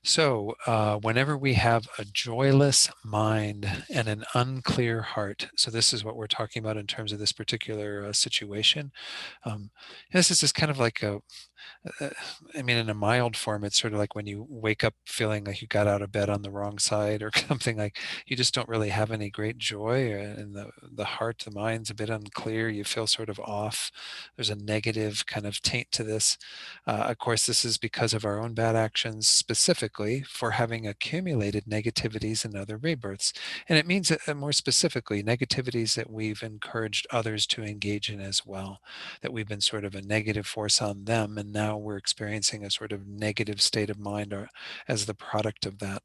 So, whenever we have a joyless mind and an unclear heart, so this is what we're talking about in terms of this particular situation. This is just kind of like uh, I mean, in a mild form, it's sort of like when you wake up feeling like you got out of bed on the wrong side or something, like you just don't really have any great joy, and the heart, the mind's a bit unclear. You feel sort of off. There's a negative kind of taint to this. Of course, this is because of our own bad actions, specifically for having accumulated negativities in other rebirths. And it means more specifically, negativities that we've encouraged others to engage in as well, that we've been sort of a negative force on them, and now we're experiencing a sort of negative state of mind as the product of that.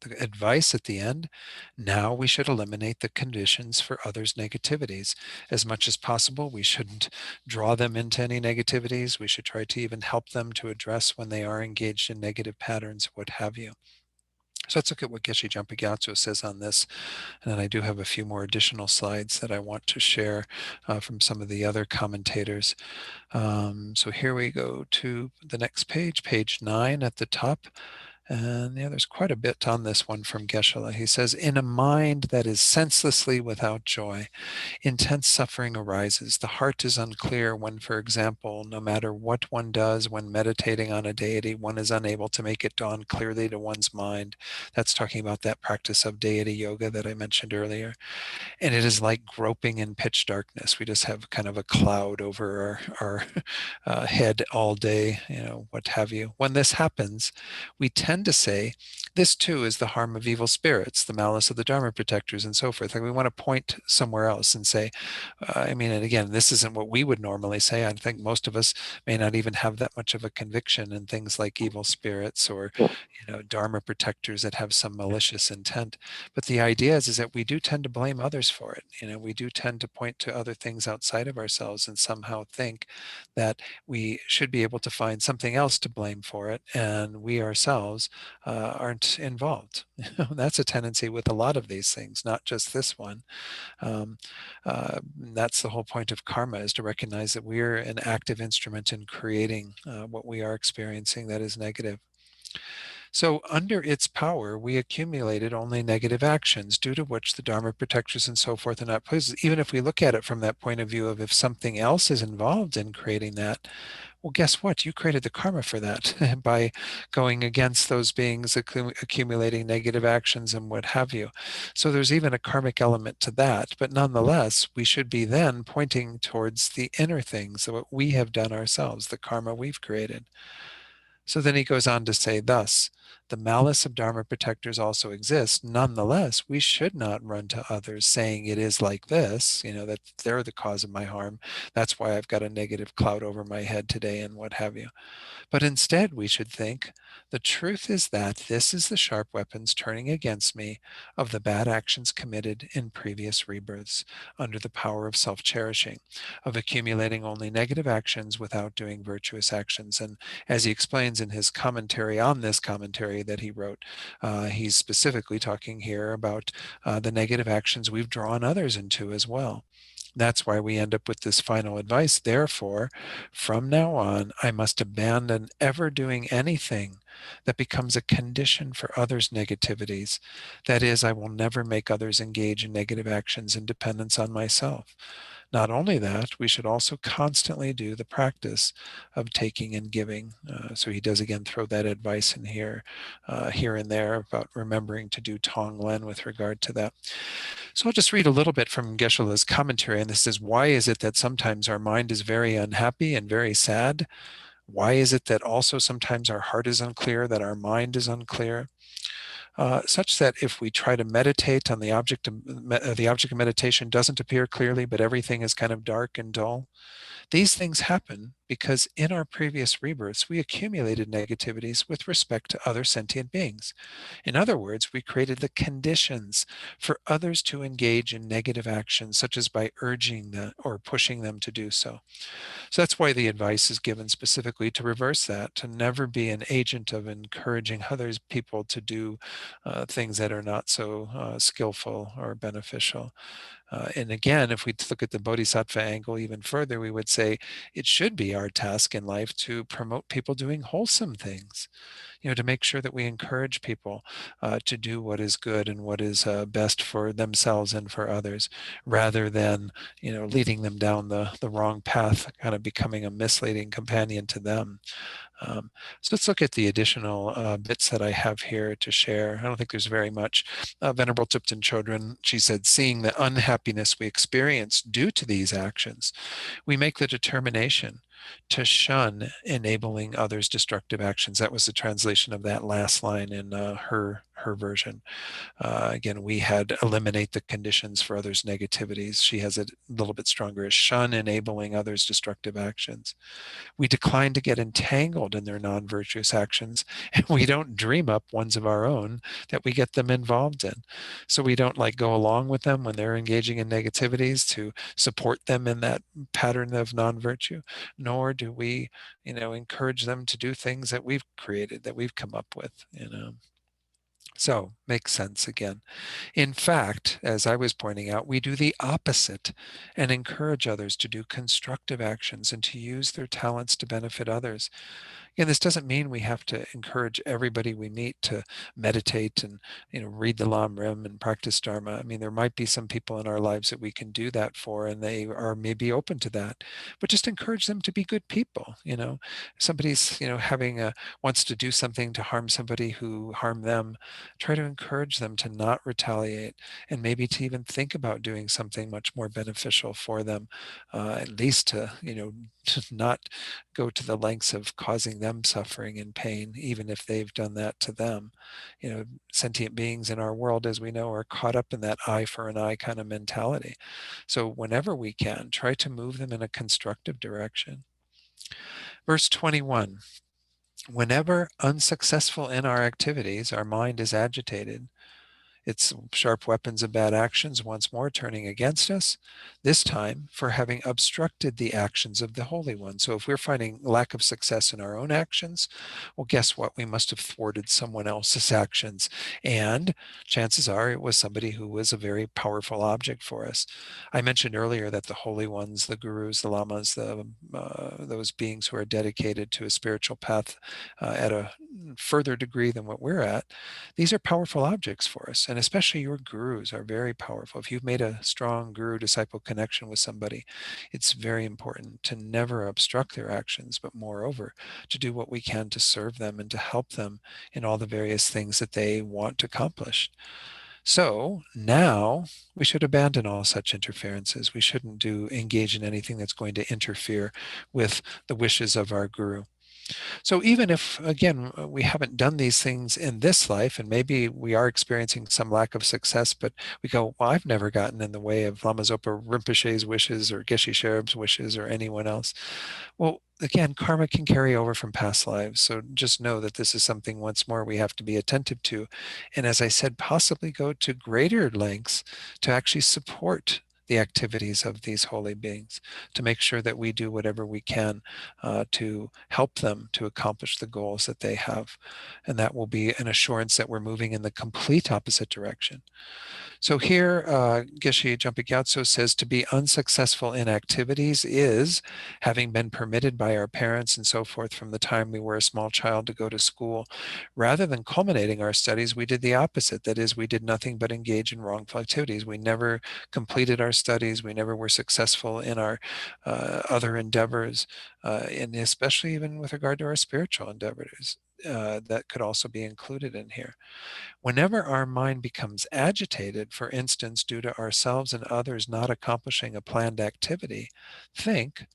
The advice at the end, now we should eliminate the conditions for others' negativities. As much as possible, we shouldn't draw them into any negativities. We should try to even help them to address when they are engaged in negative patterns, what have you. So let's look at what Geshe Jumpa Gyatso says on this. And then I do have a few more additional slides that I want to share from some of the other commentators. So here we go to the next page, page 9 at the top. And yeah, there's quite a bit on this one from Geshe. He says, in a mind that is senselessly without joy, intense suffering arises. The heart is unclear when, for example, no matter what one does when meditating on a deity, one is unable to make it dawn clearly to one's mind. That's talking about that practice of deity yoga that I mentioned earlier. And it is like groping in pitch darkness. We just have kind of a cloud over our head all day, what have you. When this happens, we tend to say, this too is the harm of evil spirits, the malice of the Dharma protectors, and so forth. Like we want to point somewhere else and say, and again, this isn't what we would normally say. I think most of us may not even have that much of a conviction in things like evil spirits or, Dharma protectors that have some malicious intent. But the idea is that we do tend to blame others for it. We do tend to point to other things outside of ourselves and somehow think that we should be able to find something else to blame for it, and we ourselves aren't involved. That's a tendency with a lot of these things, not just this one. That's the whole point of karma, is to recognize that we're an active instrument in creating what we are experiencing that is negative. So under its power, we accumulated only negative actions, due to which the Dharma protectors and so forth are not pleased. Even if we look at it from that point of view of if something else is involved in creating that, well, guess what? You created the karma for that by going against those beings, accumulating negative actions and what have you. So there's even a karmic element to that. But nonetheless, we should be then pointing towards the inner things, so what we have done ourselves, the karma we've created. So then he goes on to say thus, the malice of Dharma protectors also exists. Nonetheless, we should not run to others saying it is like this, that they're the cause of my harm. That's why I've got a negative cloud over my head today and what have you. But instead, we should think the truth is that this is the sharp weapons turning against me of the bad actions committed in previous rebirths under the power of self cherishing, of accumulating only negative actions without doing virtuous actions. And as he explains in his commentary on this commentary that he wrote, he's specifically talking here about the negative actions we've drawn others into as well. That's why we end up with this final advice. Therefore, from now on, I must abandon ever doing anything that becomes a condition for others' negativities. That is, I will never make others engage in negative actions in dependence on myself. Not only that, we should also constantly do the practice of taking and giving. So he does again throw that advice in here, here and there about remembering to do Tonglen with regard to that. So I'll just read a little bit from Geshe-la's commentary, and this says, why is it that sometimes our mind is very unhappy and very sad? Why is it that also sometimes our heart is unclear, that our mind is unclear? Such that if we try to meditate on the object of meditation doesn't appear clearly, but everything is kind of dark and dull. These things happen because in our previous rebirths, we accumulated negativities with respect to other sentient beings. In other words, we created the conditions for others to engage in negative actions, such as by urging them or pushing them to do so. So that's why the advice is given specifically to reverse that, to never be an agent of encouraging others people to do things that are not so skillful or beneficial. And again, if we look at the bodhisattva angle even further, we would say it should be our task in life to promote people doing wholesome things, to make sure that we encourage people to do what is good and what is best for themselves and for others, rather than, leading them down the wrong path, kind of becoming a misleading companion to them. So let's look at the additional bits that I have here to share. I don't think there's very much. Venerable Thupten Chodron, she said, seeing the unhappiness we experience due to these actions, we make the determination to shun enabling others' destructive actions. That was the translation of that last line in her version. Again, we had eliminate the conditions for others' negativities. She has it a little bit stronger as shun enabling others' destructive actions. We decline to get entangled in their non-virtuous actions, and we don't dream up ones of our own that we get them involved in. So we don't go along with them when they're engaging in negativities to support them in that pattern of non-virtue, nor do we, encourage them to do things that we've created, that we've come up with. So makes sense again. In fact, as I was pointing out, we do the opposite and encourage others to do constructive actions and to use their talents to benefit others. And this doesn't mean we have to encourage everybody we meet to meditate and read the Lam Rim and practice Dharma. I mean, there might be some people in our lives that we can do that for, and they are maybe open to that. But just encourage them to be good people. Somebody's having wants to do something to harm somebody who harmed them. Try to encourage them to not retaliate, and maybe to even think about doing something much more beneficial for them, at least to to not go to the lengths of causing them suffering and pain, even if they've done that to them. Sentient beings in our world, as we know, are caught up in that eye for an eye kind of mentality. So whenever we can, try to move them in a constructive direction. Verse 21, whenever unsuccessful in our activities, our mind is agitated, its sharp weapons of bad actions once more turning against us, this time for having obstructed the actions of the Holy One. So if we're finding lack of success in our own actions, well, guess what? We must have thwarted someone else's actions. And chances are it was somebody who was a very powerful object for us. I mentioned earlier that the Holy Ones, the Gurus, the Lamas, those beings who are dedicated to a spiritual path at a further degree than what we're at, these are powerful objects for us. And especially your gurus are very powerful. If you've made a strong guru-disciple connection with somebody, it's very important to never obstruct their actions, but moreover, to do what we can to serve them and to help them in all the various things that they want accomplished. So now we should abandon all such interferences. We shouldn't engage in anything that's going to interfere with the wishes of our guru. So even if, again, we haven't done these things in this life, and maybe we are experiencing some lack of success, but we go, well, I've never gotten in the way of Lama Zopa Rinpoche's wishes or Geshe Sherab's wishes or anyone else. Well, again, karma can carry over from past lives. So just know that this is something, once more, we have to be attentive to. And as I said, possibly go to greater lengths to actually support the activities of these holy beings, to make sure that we do whatever we can to help them to accomplish the goals that they have. And that will be an assurance that we're moving in the complete opposite direction. So here, Geshe Jampa Gyatso says to be unsuccessful in activities is having been permitted by our parents and so forth from the time we were a small child to go to school. Rather than culminating our studies, we did the opposite. That is, we did nothing but engage in wrongful activities. We never completed our studies. We never were successful in our other endeavors, and especially even with regard to our spiritual endeavors. That could also be included in here. Whenever our mind becomes agitated, for instance, due to ourselves and others not accomplishing a planned activity, think,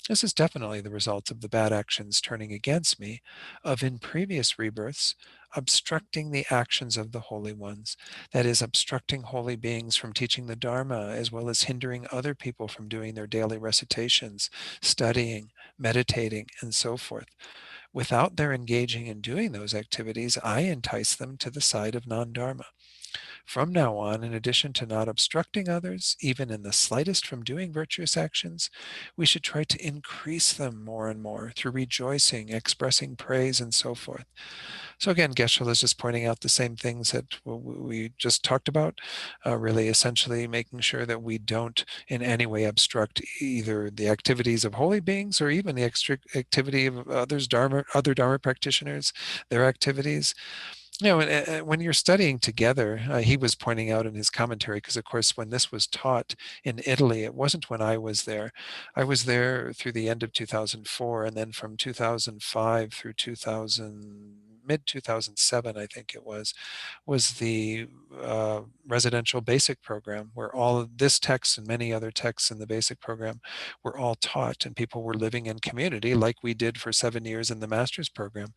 this is definitely the result of the bad actions turning against me, of in previous rebirths, obstructing the actions of the holy ones. That is, obstructing holy beings from teaching the Dharma, as well as hindering other people from doing their daily recitations, studying, meditating, and so forth. Without their engaging in doing those activities, I entice them to the side of non-dharma. From now on, in addition to not obstructing others, even in the slightest, from doing virtuous actions, we should try to increase them more and more through rejoicing, expressing praise, and so forth. So again, Geshe is just pointing out the same things that we just talked about, really essentially making sure that we don't in any way obstruct either the activities of holy beings or even the activity of other Dharma practitioners, their activities. When you're studying together, he was pointing out in his commentary, because of course, when this was taught in Italy, it wasn't when I was there. I was there through the end of 2004, and then from 2005 through 2000, mid 2007, I think it was the residential basic program, where all of this text and many other texts in the basic program were all taught, and people were living in community like we did for 7 years in the master's program.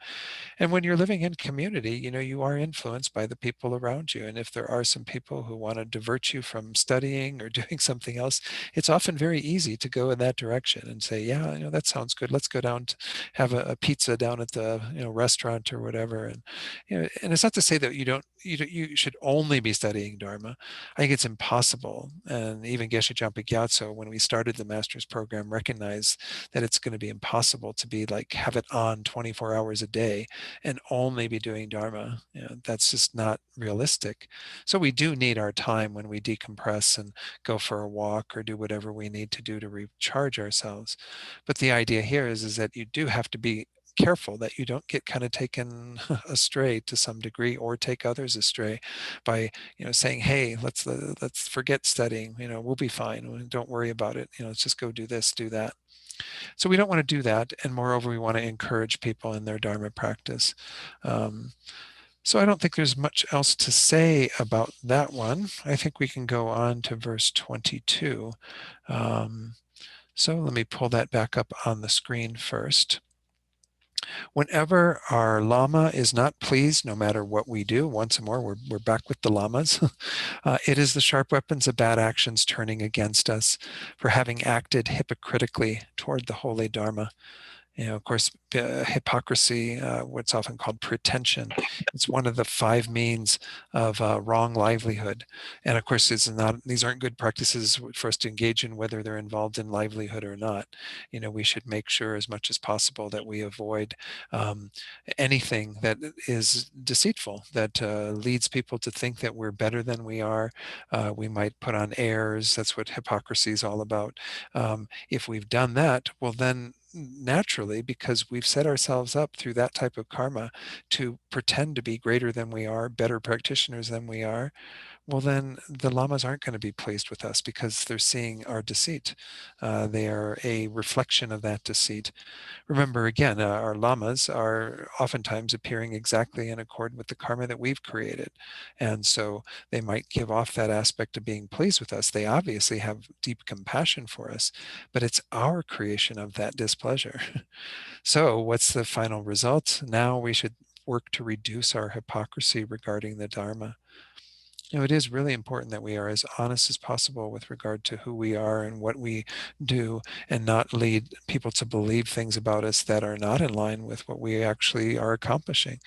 And when you're living in community, you are influenced by the people around you. And if there are some people who want to divert you from studying or doing something else, it's often very easy to go in that direction and say, yeah, that sounds good. Let's go down to have a pizza down at the restaurant or whatever. And it's not to say that you should only be studying Dharma. I think it's impossible. And even Geshe Jampa Gyatso, when we started the master's program, recognized that it's going to be impossible to be like have it on 24 hours a day and only be doing Dharma. That's just not realistic. So we do need our time when we decompress and go for a walk or do whatever we need to do to recharge ourselves. But the idea here is that you do have to be careful that you don't get kind of taken astray to some degree, or take others astray by saying, hey, let's forget studying, we'll be fine, don't worry about it, let's just go do this, do that. So we don't want to do that. And moreover, we want to encourage people in their Dharma practice. So I don't think there's much else to say about that one. I think we can go on to verse 22. So let me pull that back up on the screen first. Whenever our Lama is not pleased, no matter what we do, once more, we're back with the Lamas. It is the sharp weapons of bad actions turning against us for having acted hypocritically toward the holy Dharma. Of course, hypocrisy, what's often called pretension, it's one of the five means of wrong livelihood. And of course, these aren't good practices for us to engage in, whether they're involved in livelihood or not. We should make sure as much as possible that we avoid anything that is deceitful, that leads people to think that we're better than we are. We might put on airs. That's what hypocrisy is all about. If we've done that, well, then naturally, because we've set ourselves up through that type of karma to pretend to be greater than we are, better practitioners than we are, well, then the lamas aren't going to be pleased with us because they're seeing our deceit. They are a reflection of that deceit. Remember, again, our lamas are oftentimes appearing exactly in accord with the karma that we've created. And so they might give off that aspect of being pleased with us. They obviously have deep compassion for us, but it's our creation of that displeasure. So what's the final result? Now we should work to reduce our hypocrisy regarding the Dharma. It is really important that we are as honest as possible with regard to who we are and what we do, and not lead people to believe things about us that are not in line with what we actually are accomplishing.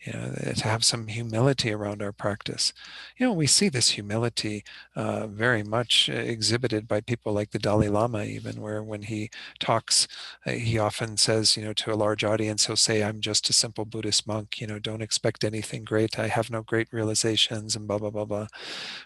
To have some humility around our practice. We see this humility very much exhibited by people like the Dalai Lama, even where when he talks, he often says, to a large audience, he'll say, I'm just a simple Buddhist monk, don't expect anything great. I have no great realizations and blah, blah, blah, blah.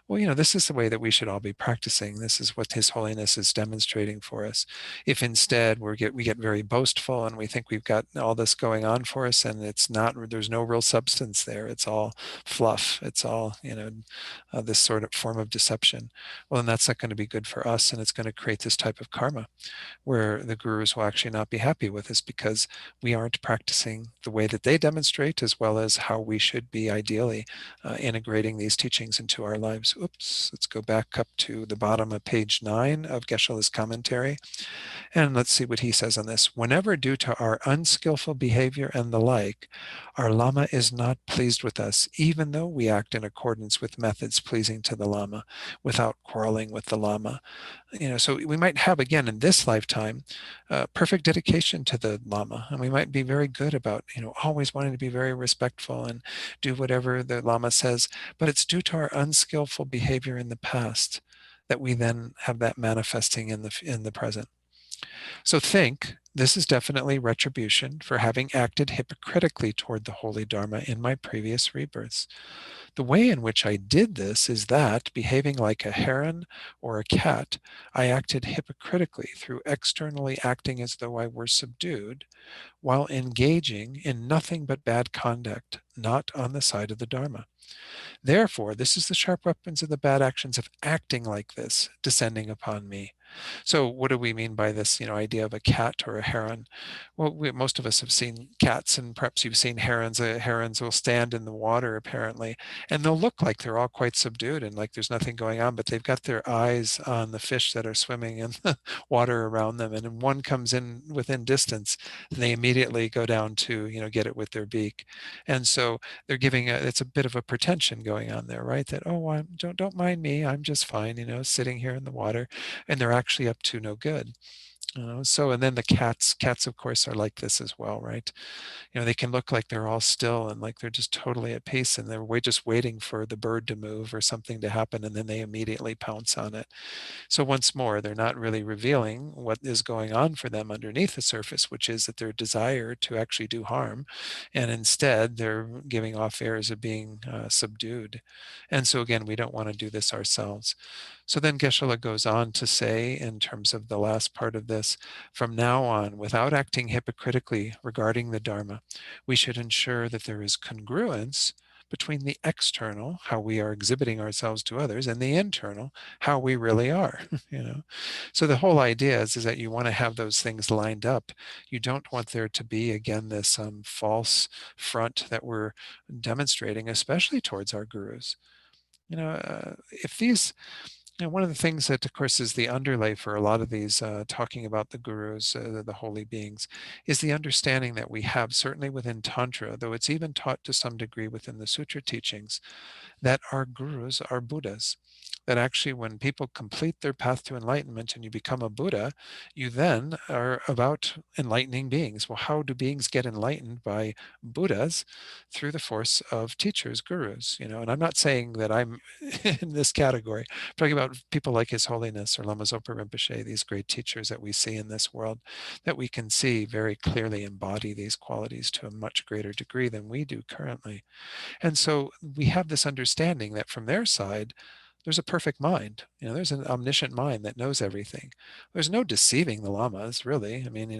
Well, this is the way that we should all be practicing. This is what His Holiness is demonstrating for us. If instead we get very boastful and we think we've got all this going on for us, and it's not, there's no real substance there. It's all fluff. It's all, this sort of form of deception. Well, then that's not going to be good for us, and it's going to create this type of karma where the gurus will actually not be happy with us because we aren't practicing the way that they demonstrate, as well as how we should be ideally integrating these teachings into our lives. Oops, let's go back up to the bottom of page 9 of Geshe-la's commentary. And let's see what he says on this. Whenever, due to our unskillful behavior and the like, our Lama is not pleased with us, even though we act in accordance with methods pleasing to the Lama, without quarreling with the Lama. So we might have, again, in this lifetime, perfect dedication to the Lama. And we might be very good about, always wanting to be very respectful and do whatever the Lama says. But it's due to our unskillful behavior in the past that we then have that manifesting in the present. So think, this is definitely retribution for having acted hypocritically toward the holy Dharma in my previous rebirths. The way in which I did this is that, behaving like a heron or a cat, I acted hypocritically through externally acting as though I were subdued, while engaging in nothing but bad conduct, not on the side of the Dharma. Therefore, this is the sharp weapons of the bad actions of acting like this, descending upon me. So what do we mean by this, idea of a cat or a heron? Well, most of us have seen cats, and perhaps you've seen herons. Herons will stand in the water, apparently, and they'll look like they're all quite subdued and like there's nothing going on, but they've got their eyes on the fish that are swimming in the water around them. And when one comes in within distance, they immediately go down to, get it with their beak. And so they're giving it's a bit of a pretension going on there, right? That, oh, don't mind me, I'm just fine, sitting here in the water, and they're actually up to no good. And then the cats of course are like this as well, right? They can look like they're all still and like they're just totally at peace, and they're just waiting for the bird to move or something to happen, and then they immediately pounce on it. So once more, they're not really revealing what is going on for them underneath the surface, which is that their desire to actually do harm, and instead they're giving off airs of being subdued. And so again, we don't want to do this ourselves. So then Geshe-la goes on to say, in terms of the last part of this, from now on, without acting hypocritically regarding the Dharma, we should ensure that there is congruence between the external, how we are exhibiting ourselves to others, and the internal, how we really are. So the whole idea is that you want to have those things lined up. You don't want there to be, again, this false front that we're demonstrating, especially towards our gurus. If these one of the things that, of course, is the underlay for a lot of these talking about the gurus, the holy beings, is the understanding that we have, certainly within Tantra, though it's even taught to some degree within the sutra teachings, that our gurus are Buddhas. That actually, when people complete their path to enlightenment and you become a Buddha, you then are about enlightening beings. Well, how do beings get enlightened? By Buddhas, through the force of teachers, gurus. And I'm not saying that I'm in this category. I'm talking about people like His Holiness or Lama Zopa Rinpoche, these great teachers that we see in this world, that we can see very clearly embody these qualities to a much greater degree than we do currently. And so we have this understanding that from their side, There's a perfect mind. There's an omniscient mind that knows everything. There's no deceiving the lamas, really. I mean,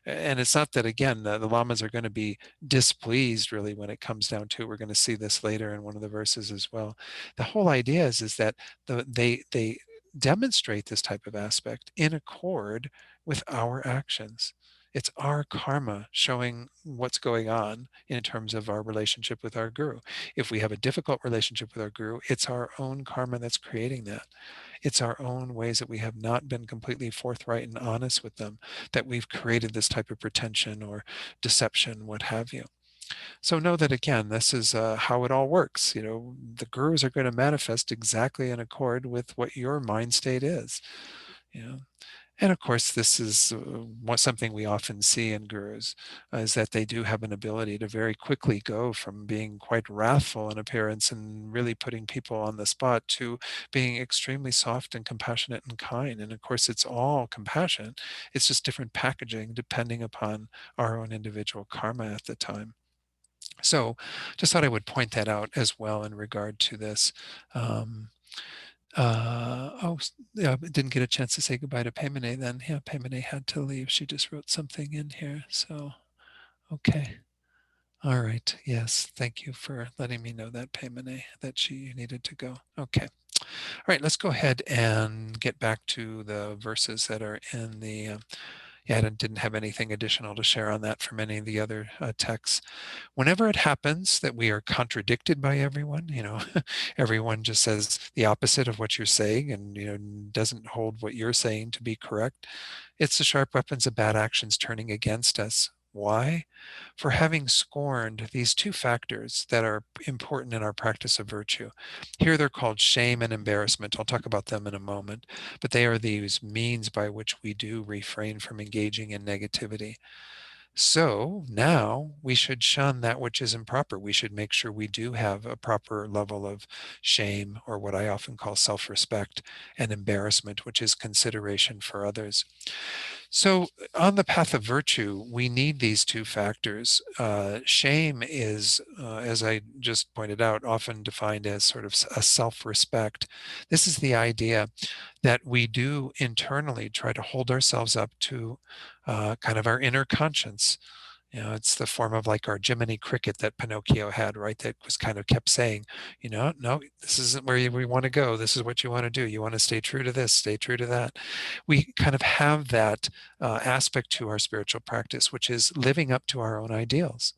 and it's not that, again, the lamas are going to be displeased, really, when it comes down to it. We're going to see this later in one of the verses as well. The whole idea is that they demonstrate this type of aspect in accord with our actions. It's our karma showing what's going on in terms of our relationship with our guru. If we have a difficult relationship with our guru, it's our own karma that's creating that. It's our own ways that we have not been completely forthright and honest with them that we've created this type of pretension or deception, what have you. So know that, again, this is how it all works. The gurus are going to manifest exactly in accord with what your mind state is. You know, and of course, this is something we often see in gurus, is that they do have an ability to very quickly go from being quite wrathful in appearance and really putting people on the spot to being extremely soft and compassionate and kind. And of course, it's all compassion. It's just different packaging depending upon our own individual karma at the time. So just thought I would point that out as well in regard to this. Um, yeah, but didn't get a chance to say goodbye to Paymene then. Yeah, Paymene had to leave. She just wrote something in here. So, okay. All right. Yes. Thank you for letting me know that, Paymene, that she needed to go. Okay. All right. Let's go ahead and get back to the verses that are in the. Yeah, I didn't have anything additional to share on that from any of the other texts. Whenever it happens that we are contradicted by everyone, everyone just says the opposite of what you're saying and, doesn't hold what you're saying to be correct, it's the sharp weapons of bad actions turning against us. Why? For having scorned these two factors that are important in our practice of virtue. Here they're called shame and embarrassment. I'll talk about them in a moment, but they are these means by which we do refrain from engaging in negativity. So now we should shun that which is improper. We should make sure we do have a proper level of shame, or what I often call self-respect, and embarrassment, which is consideration for others. So on the path of virtue, we need these two factors. Shame is, as I just pointed out, often defined as sort of a self-respect. This is the idea that we do internally try to hold ourselves up to kind of our inner conscience. It's the form of like our Jiminy Cricket that Pinocchio had, right? That was kind of kept saying, no, this isn't where we want to go. This is what you want to do. You want to stay true to this, stay true to that. We kind of have that aspect to our spiritual practice, which is living up to our own ideals.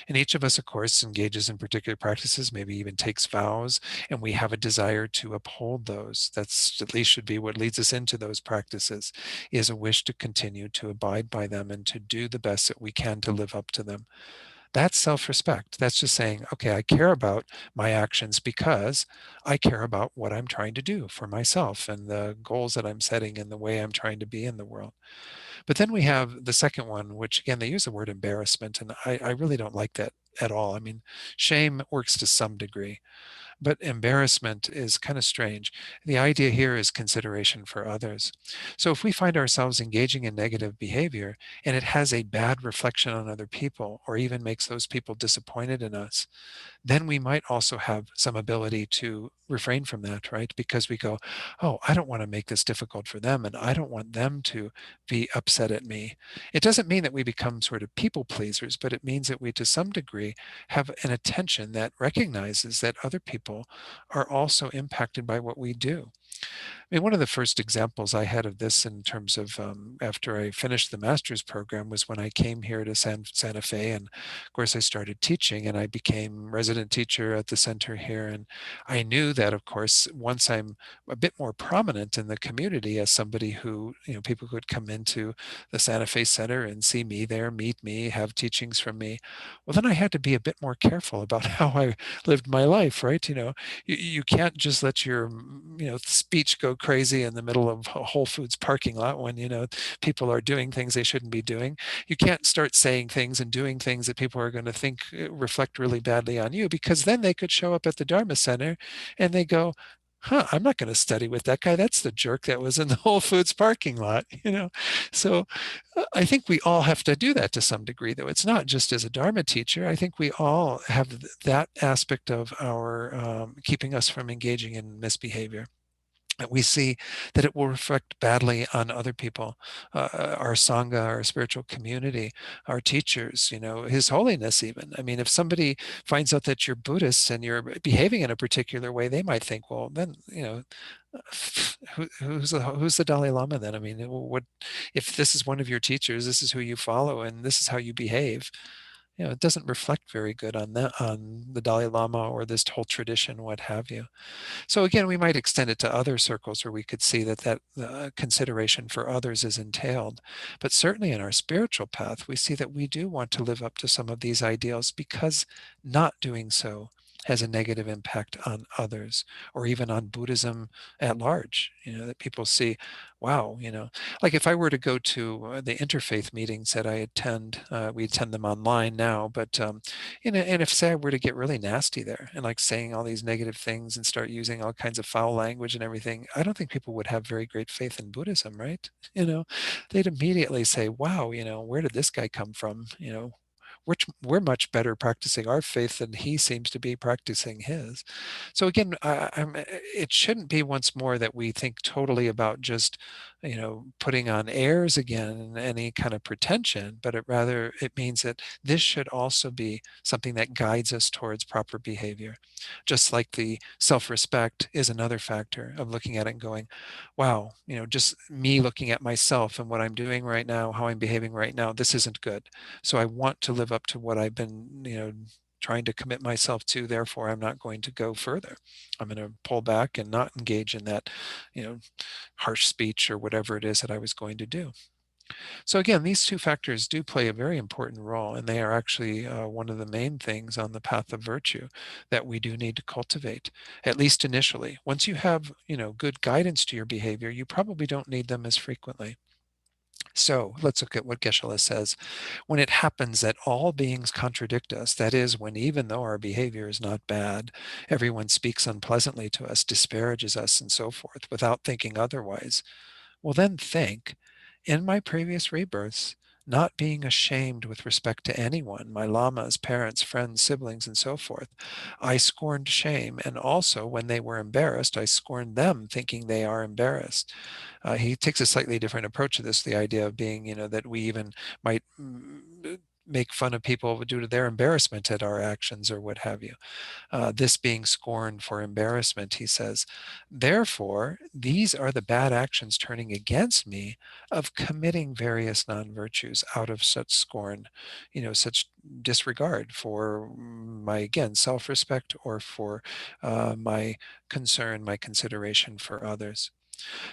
And each of us, of course, engages in particular practices, maybe even takes vows, and we have a desire to uphold those. That's at least should be what leads us into those practices, is a wish to continue to abide by them and to do the best that we can to live up to them. That's self-respect. That's just saying, okay, I care about my actions because I care about what I'm trying to do for myself and the goals that I'm setting and the way I'm trying to be in the world. But then we have the second one, which again, they use the word embarrassment, and I really don't like that at all. I mean, shame works to some degree, but embarrassment is kind of strange. The idea here is consideration for others. So if we find ourselves engaging in negative behavior and it has a bad reflection on other people, or even makes those people disappointed in us, then we might also have some ability to refrain from that, right? Because we go, oh, I don't want to make this difficult for them, and I don't want them to be upset at me. It doesn't mean that we become sort of people pleasers, but it means that we, to some degree, have an attention that recognizes that other people are also impacted by what we do. I mean, one of the first examples I had of this in terms of after I finished the master's program was when I came here to Santa Fe. And of course, I started teaching and I became resident teacher at the center here. And I knew that, of course, once I'm a bit more prominent in the community as somebody who, people could come into the Santa Fe Center and see me there, meet me, have teachings from me. Well, then I had to be a bit more careful about how I lived my life, right? You can't just let your speech go crazy in the middle of a Whole Foods parking lot when people are doing things they shouldn't be doing. You can't start saying things and doing things that people are going to think reflect really badly on you, because then they could show up at the Dharma Center and they go, I'm not going to study with that guy. That's the jerk that was in the Whole Foods parking lot. So I think we all have to do that to some degree, though. It's not just as a Dharma teacher. I think we all have that aspect of our keeping us from engaging in misbehavior. We see that it will reflect badly on other people, our Sangha, our spiritual community, our teachers, His Holiness even. I mean, if somebody finds out that you're Buddhist and you're behaving in a particular way, they might think, well, then, who's the Dalai Lama then? I mean, what if this is one of your teachers, this is who you follow, and this is how you behave? It doesn't reflect very good on the Dalai Lama or this whole tradition, what have you. So again, we might extend it to other circles where we could see that consideration for others is entailed. But certainly in our spiritual path, we see that we do want to live up to some of these ideals, because not doing so has a negative impact on others, or even on Buddhism at large. That people see, wow, like if I were to go to the interfaith meetings that I attend, we attend them online now, but and if, say, I were to get really nasty there and like saying all these negative things and start using all kinds of foul language and everything, I don't think people would have very great faith in Buddhism, right? They'd immediately say, wow, where did this guy come from? We're much better practicing our faith than he seems to be practicing his. So again, it shouldn't be, once more, that we think totally about just, putting on airs again and any kind of pretension, but it means that this should also be something that guides us towards proper behavior. Just like the self-respect is another factor of looking at it and going, wow, just me looking at myself and what I'm doing right now, how I'm behaving right now, this isn't good. So I want to live up to what I've been, trying to commit myself to. Therefore, I'm not going to go further. I'm going to pull back and not engage in that, harsh speech or whatever it is that I was going to do. So again, these two factors do play a very important role, and they are actually one of the main things on the path of virtue that we do need to cultivate, at least initially. Once you have, good guidance to your behavior, you probably don't need them as frequently. So let's look at what Geshe-la says. When it happens that all beings contradict us, that is, when even though our behavior is not bad, everyone speaks unpleasantly to us, disparages us, and so forth, without thinking otherwise, well, then think, in my previous rebirths, not being ashamed with respect to anyone, my lamas, parents, friends, siblings, and so forth, I scorned shame, and also when they were embarrassed, I scorned them, thinking they are embarrassed. He takes a slightly different approach to this, the idea of being, that we even might make fun of people due to their embarrassment at our actions or what have you. This being scorned for embarrassment, he says, therefore, these are the bad actions turning against me of committing various non-virtues out of such scorn, such disregard for my, again, self-respect, or for my concern, my consideration for others.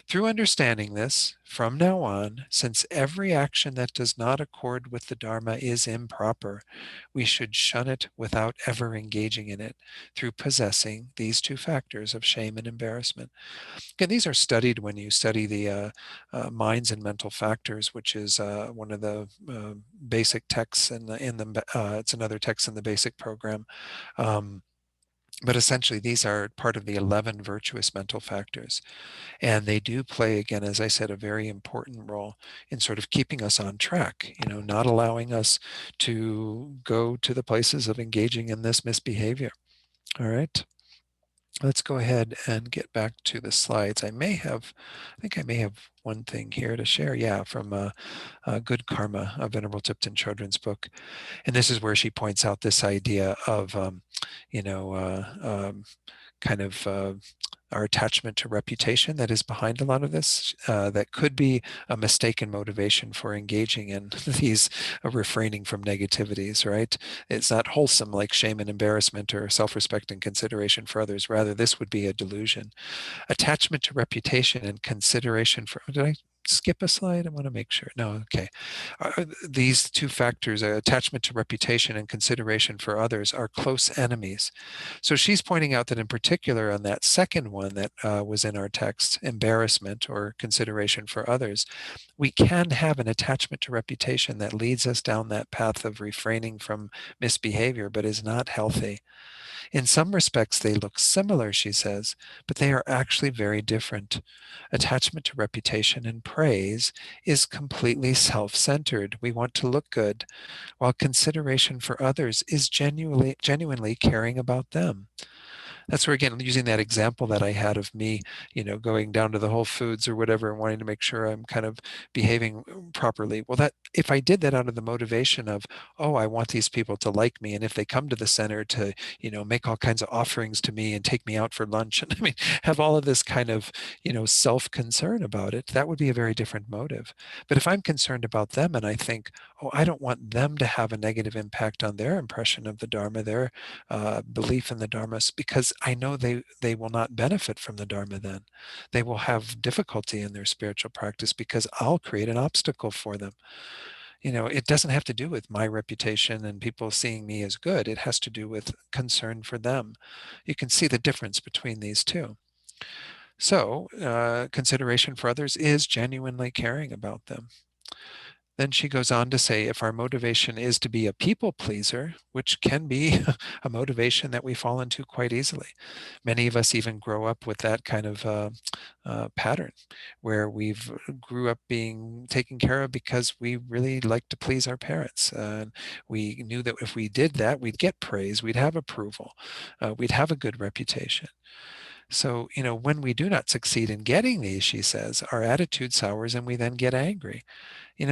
Through understanding this, from now on, since every action that does not accord with the Dharma is improper, we should shun it without ever engaging in it, through possessing these two factors of shame and embarrassment. Again, these are studied when you study the minds and mental factors, which is one of the basic texts it's another text in the basic program. But essentially, these are part of the 11 virtuous mental factors. And they do play, again, as I said, a very important role in sort of keeping us on track, not allowing us to go to the places of engaging in this misbehavior. All right. Let's go ahead and get back to the slides. I think I may have one thing here to share. Yeah, from Good Karma, a Venerable Tipton Children's book. And this is where she points out this idea of, kind of our attachment to reputation that is behind a lot of this, that could be a mistaken motivation for engaging in these refraining from negativities, right? It's not wholesome like shame and embarrassment or self-respect and consideration for others. Rather, this would be a delusion. Attachment to reputation and consideration for, did I skip a slide? I want to make sure. No, okay. These two factors, attachment to reputation and consideration for others, are close enemies. So she's pointing out that in particular on that second one that was in our text, embarrassment or consideration for others, we can have an attachment to reputation that leads us down that path of refraining from misbehavior, but is not healthy. In some respects, they look similar, she says, but they are actually very different. Attachment to reputation and praise is completely self-centered. We want to look good, while consideration for others is genuinely caring about them. That's where, again, using that example that I had of me, going down to the Whole Foods or whatever and wanting to make sure I'm kind of behaving properly. Well, that if I did that out of the motivation of, oh, I want these people to like me, and if they come to the center to, make all kinds of offerings to me and take me out for lunch, and I mean, have all of this kind of, self-concern about it, that would be a very different motive. But if I'm concerned about them and I think, oh, I don't want them to have a negative impact on their impression of the Dharma, their belief in the Dharma, because I know they will not benefit from the Dharma then. They will have difficulty in their spiritual practice because I'll create an obstacle for them. It doesn't have to do with my reputation and people seeing me as good. It has to do with concern for them. You can see the difference between these two. So, consideration for others is genuinely caring about them. Then she goes on to say, if our motivation is to be a people pleaser, which can be a motivation that we fall into quite easily. Many of us even grow up with that kind of pattern where we've grew up being taken care of because we really like to please our parents. We knew that if we did that, we'd get praise, we'd have approval, we'd have a good reputation. So, when we do not succeed in getting these, she says, our attitude sours and we then get angry.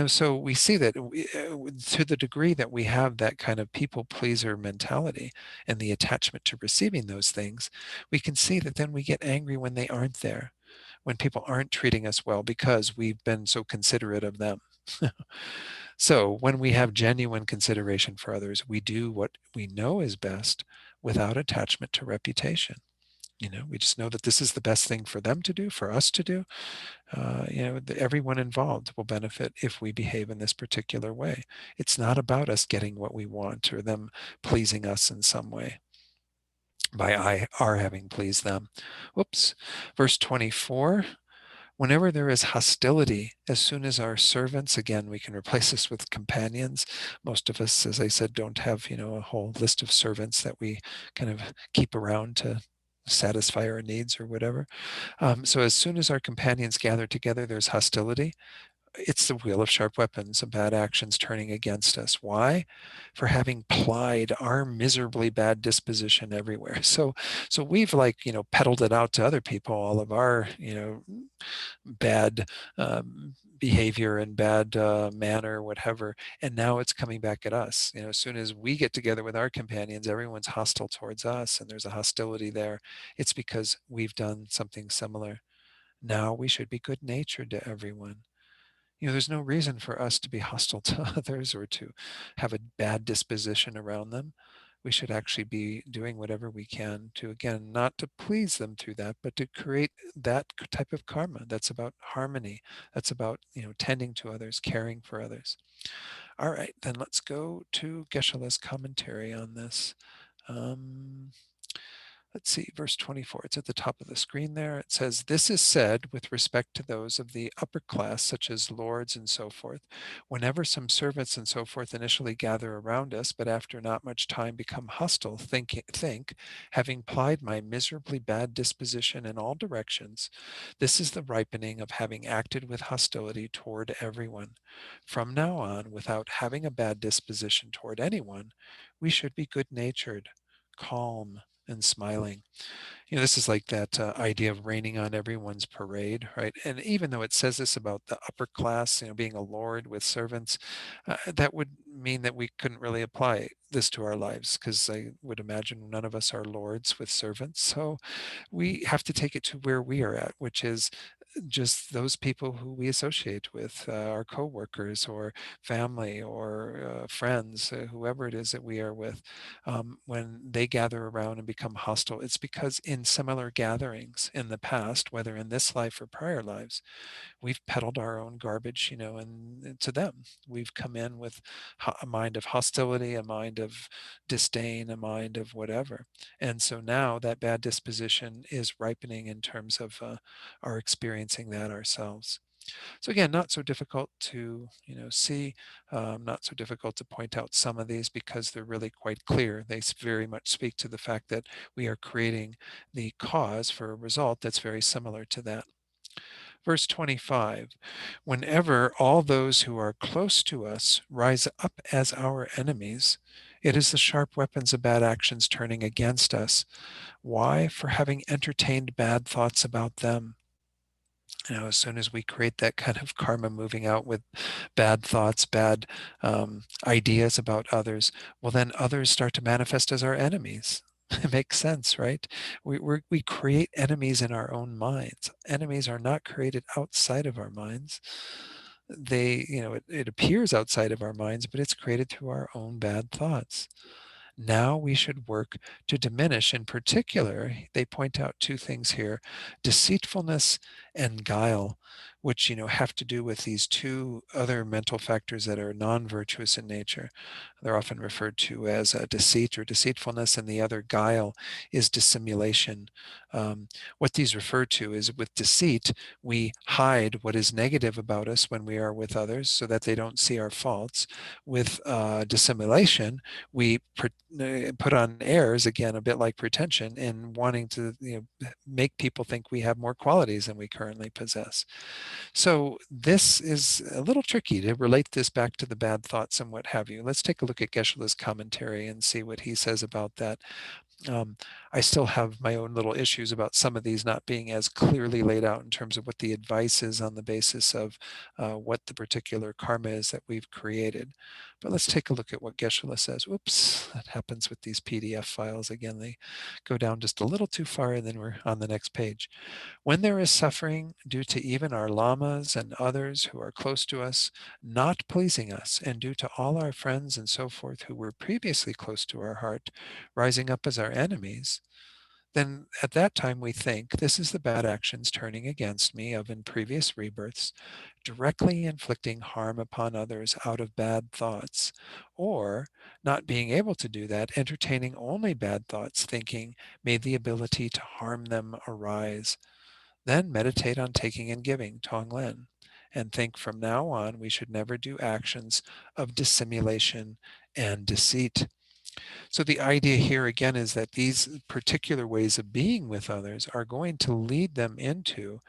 So we see that to the degree that we have that kind of people pleaser mentality and the attachment to receiving those things, we can see that then we get angry when they aren't there, when people aren't treating us well because we've been so considerate of them. So when we have genuine consideration for others, we do what we know is best without attachment to reputation. We just know that this is the best thing for them to do, for us to do. Everyone involved will benefit if we behave in this particular way. It's not about us getting what we want or them pleasing us in some way by our having pleased them. Whoops. Verse 24. Whenever there is hostility, as soon as our servants, again, we can replace this with companions. Most of us, as I said, don't have, a whole list of servants that we kind of keep around to satisfy our needs or whatever. So as soon as our companions gather together, there's hostility. It's the wheel of sharp weapons, of bad actions turning against us. Why? For having plied our miserably bad disposition everywhere. So we've peddled it out to other people, all of our, bad behavior and bad manner, whatever. And now it's coming back at us. As soon as we get together with our companions, everyone's hostile towards us and there's a hostility there. It's because we've done something similar. Now we should be good natured to everyone. There's no reason for us to be hostile to others or to have a bad disposition around them. We should actually be doing whatever we can to, again, not to please them through that, but to create that type of karma that's about harmony, that's about, tending to others, caring for others. All right, then let's go to Geshe-la's commentary on this. Let's see, verse 24, it's at the top of the screen there. It says, this is said with respect to those of the upper class, such as lords and so forth. Whenever some servants and so forth initially gather around us, but after not much time become hostile, think, having plied my miserably bad disposition in all directions, this is the ripening of having acted with hostility toward everyone. From now on, without having a bad disposition toward anyone, we should be good-natured, calm, and smiling. This is like that idea of raining on everyone's parade, right? And even though it says this about the upper class, being a lord with servants, that would mean that we couldn't really apply this to our lives, because I would imagine none of us are lords with servants. So we have to take it to where we are at, which is just those people who we associate with, our coworkers or family or friends, whoever it is that we are with. When they gather around and become hostile, it's because in similar gatherings in the past, whether in this life or prior lives, we've peddled our own garbage, and to them. We've come in with a mind of hostility, a mind of disdain, a mind of whatever. And so now that bad disposition is ripening in terms of our experiencing that ourselves. So again, not so difficult to see, not so difficult to point out some of these because they're really quite clear. They very much speak to the fact that we are creating the cause for a result that's very similar to that. Verse 25, whenever all those who are close to us rise up as our enemies, it is the sharp weapons of bad actions turning against us. Why? For having entertained bad thoughts about them. As soon as we create that kind of karma moving out with bad thoughts, bad ideas about others, well, then others start to manifest as our enemies. It makes sense, right? We create enemies in our own minds. Enemies are not created outside of our minds. It appears outside of our minds, but it's created through our own bad thoughts. Now we should work to diminish. In particular, they point out two things here: deceitfulness and guile, which have to do with these two other mental factors that are non-virtuous in nature. They're often referred to as deceit or deceitfulness, and the other, guile, is dissimulation. What these refer to is, with deceit, we hide what is negative about us when we are with others so that they don't see our faults. With dissimulation, we put on airs, again, a bit like pretension, in wanting to make people think we have more qualities than we currently possess. So this is a little tricky to relate this back to the bad thoughts and what have you. Let's take a look at Geshe-la's commentary and see what he says about that. um, I still have my own little issues about some of these not being as clearly laid out in terms of what the advice is on the basis of what the particular karma is that we've created. But let's take a look at what Geshe-la says. Whoops, that happens with these PDF files. Again, they go down just a little too far and then we're on the next page. When there is suffering due to even our lamas and others who are close to us not pleasing us, and due to all our friends and so forth who were previously close to our heart rising up as our enemies, then at that time we think, this is the bad actions turning against me of in previous rebirths, directly inflicting harm upon others out of bad thoughts, or not being able to do that, entertaining only bad thoughts, thinking, may the ability to harm them arise. Then meditate on taking and giving, Tonglen, and think from now on we should never do actions of dissimulation and deceit. So the idea here again is that these particular ways of being with others are going to lead them into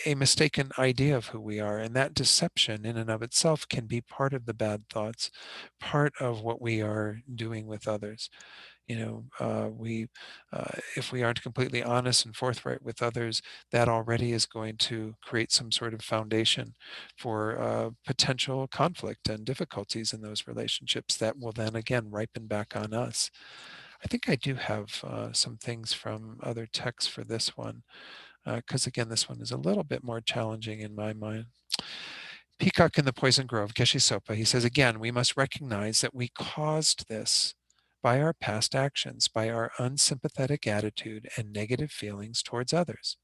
a mistaken idea of who we are. And that deception in and of itself can be part of the bad thoughts, part of what we are doing with others. We if we aren't completely honest and forthright with others, that already is going to create some sort of foundation for potential conflict and difficulties in those relationships that will then again ripen back on us. I think I do have some things from other texts for this one, because again, this one is a little bit more challenging in my mind. Peacock in the Poison Grove, Geshe Sopa, he says, again, we must recognize that we caused this by our past actions, by our unsympathetic attitude and negative feelings towards others.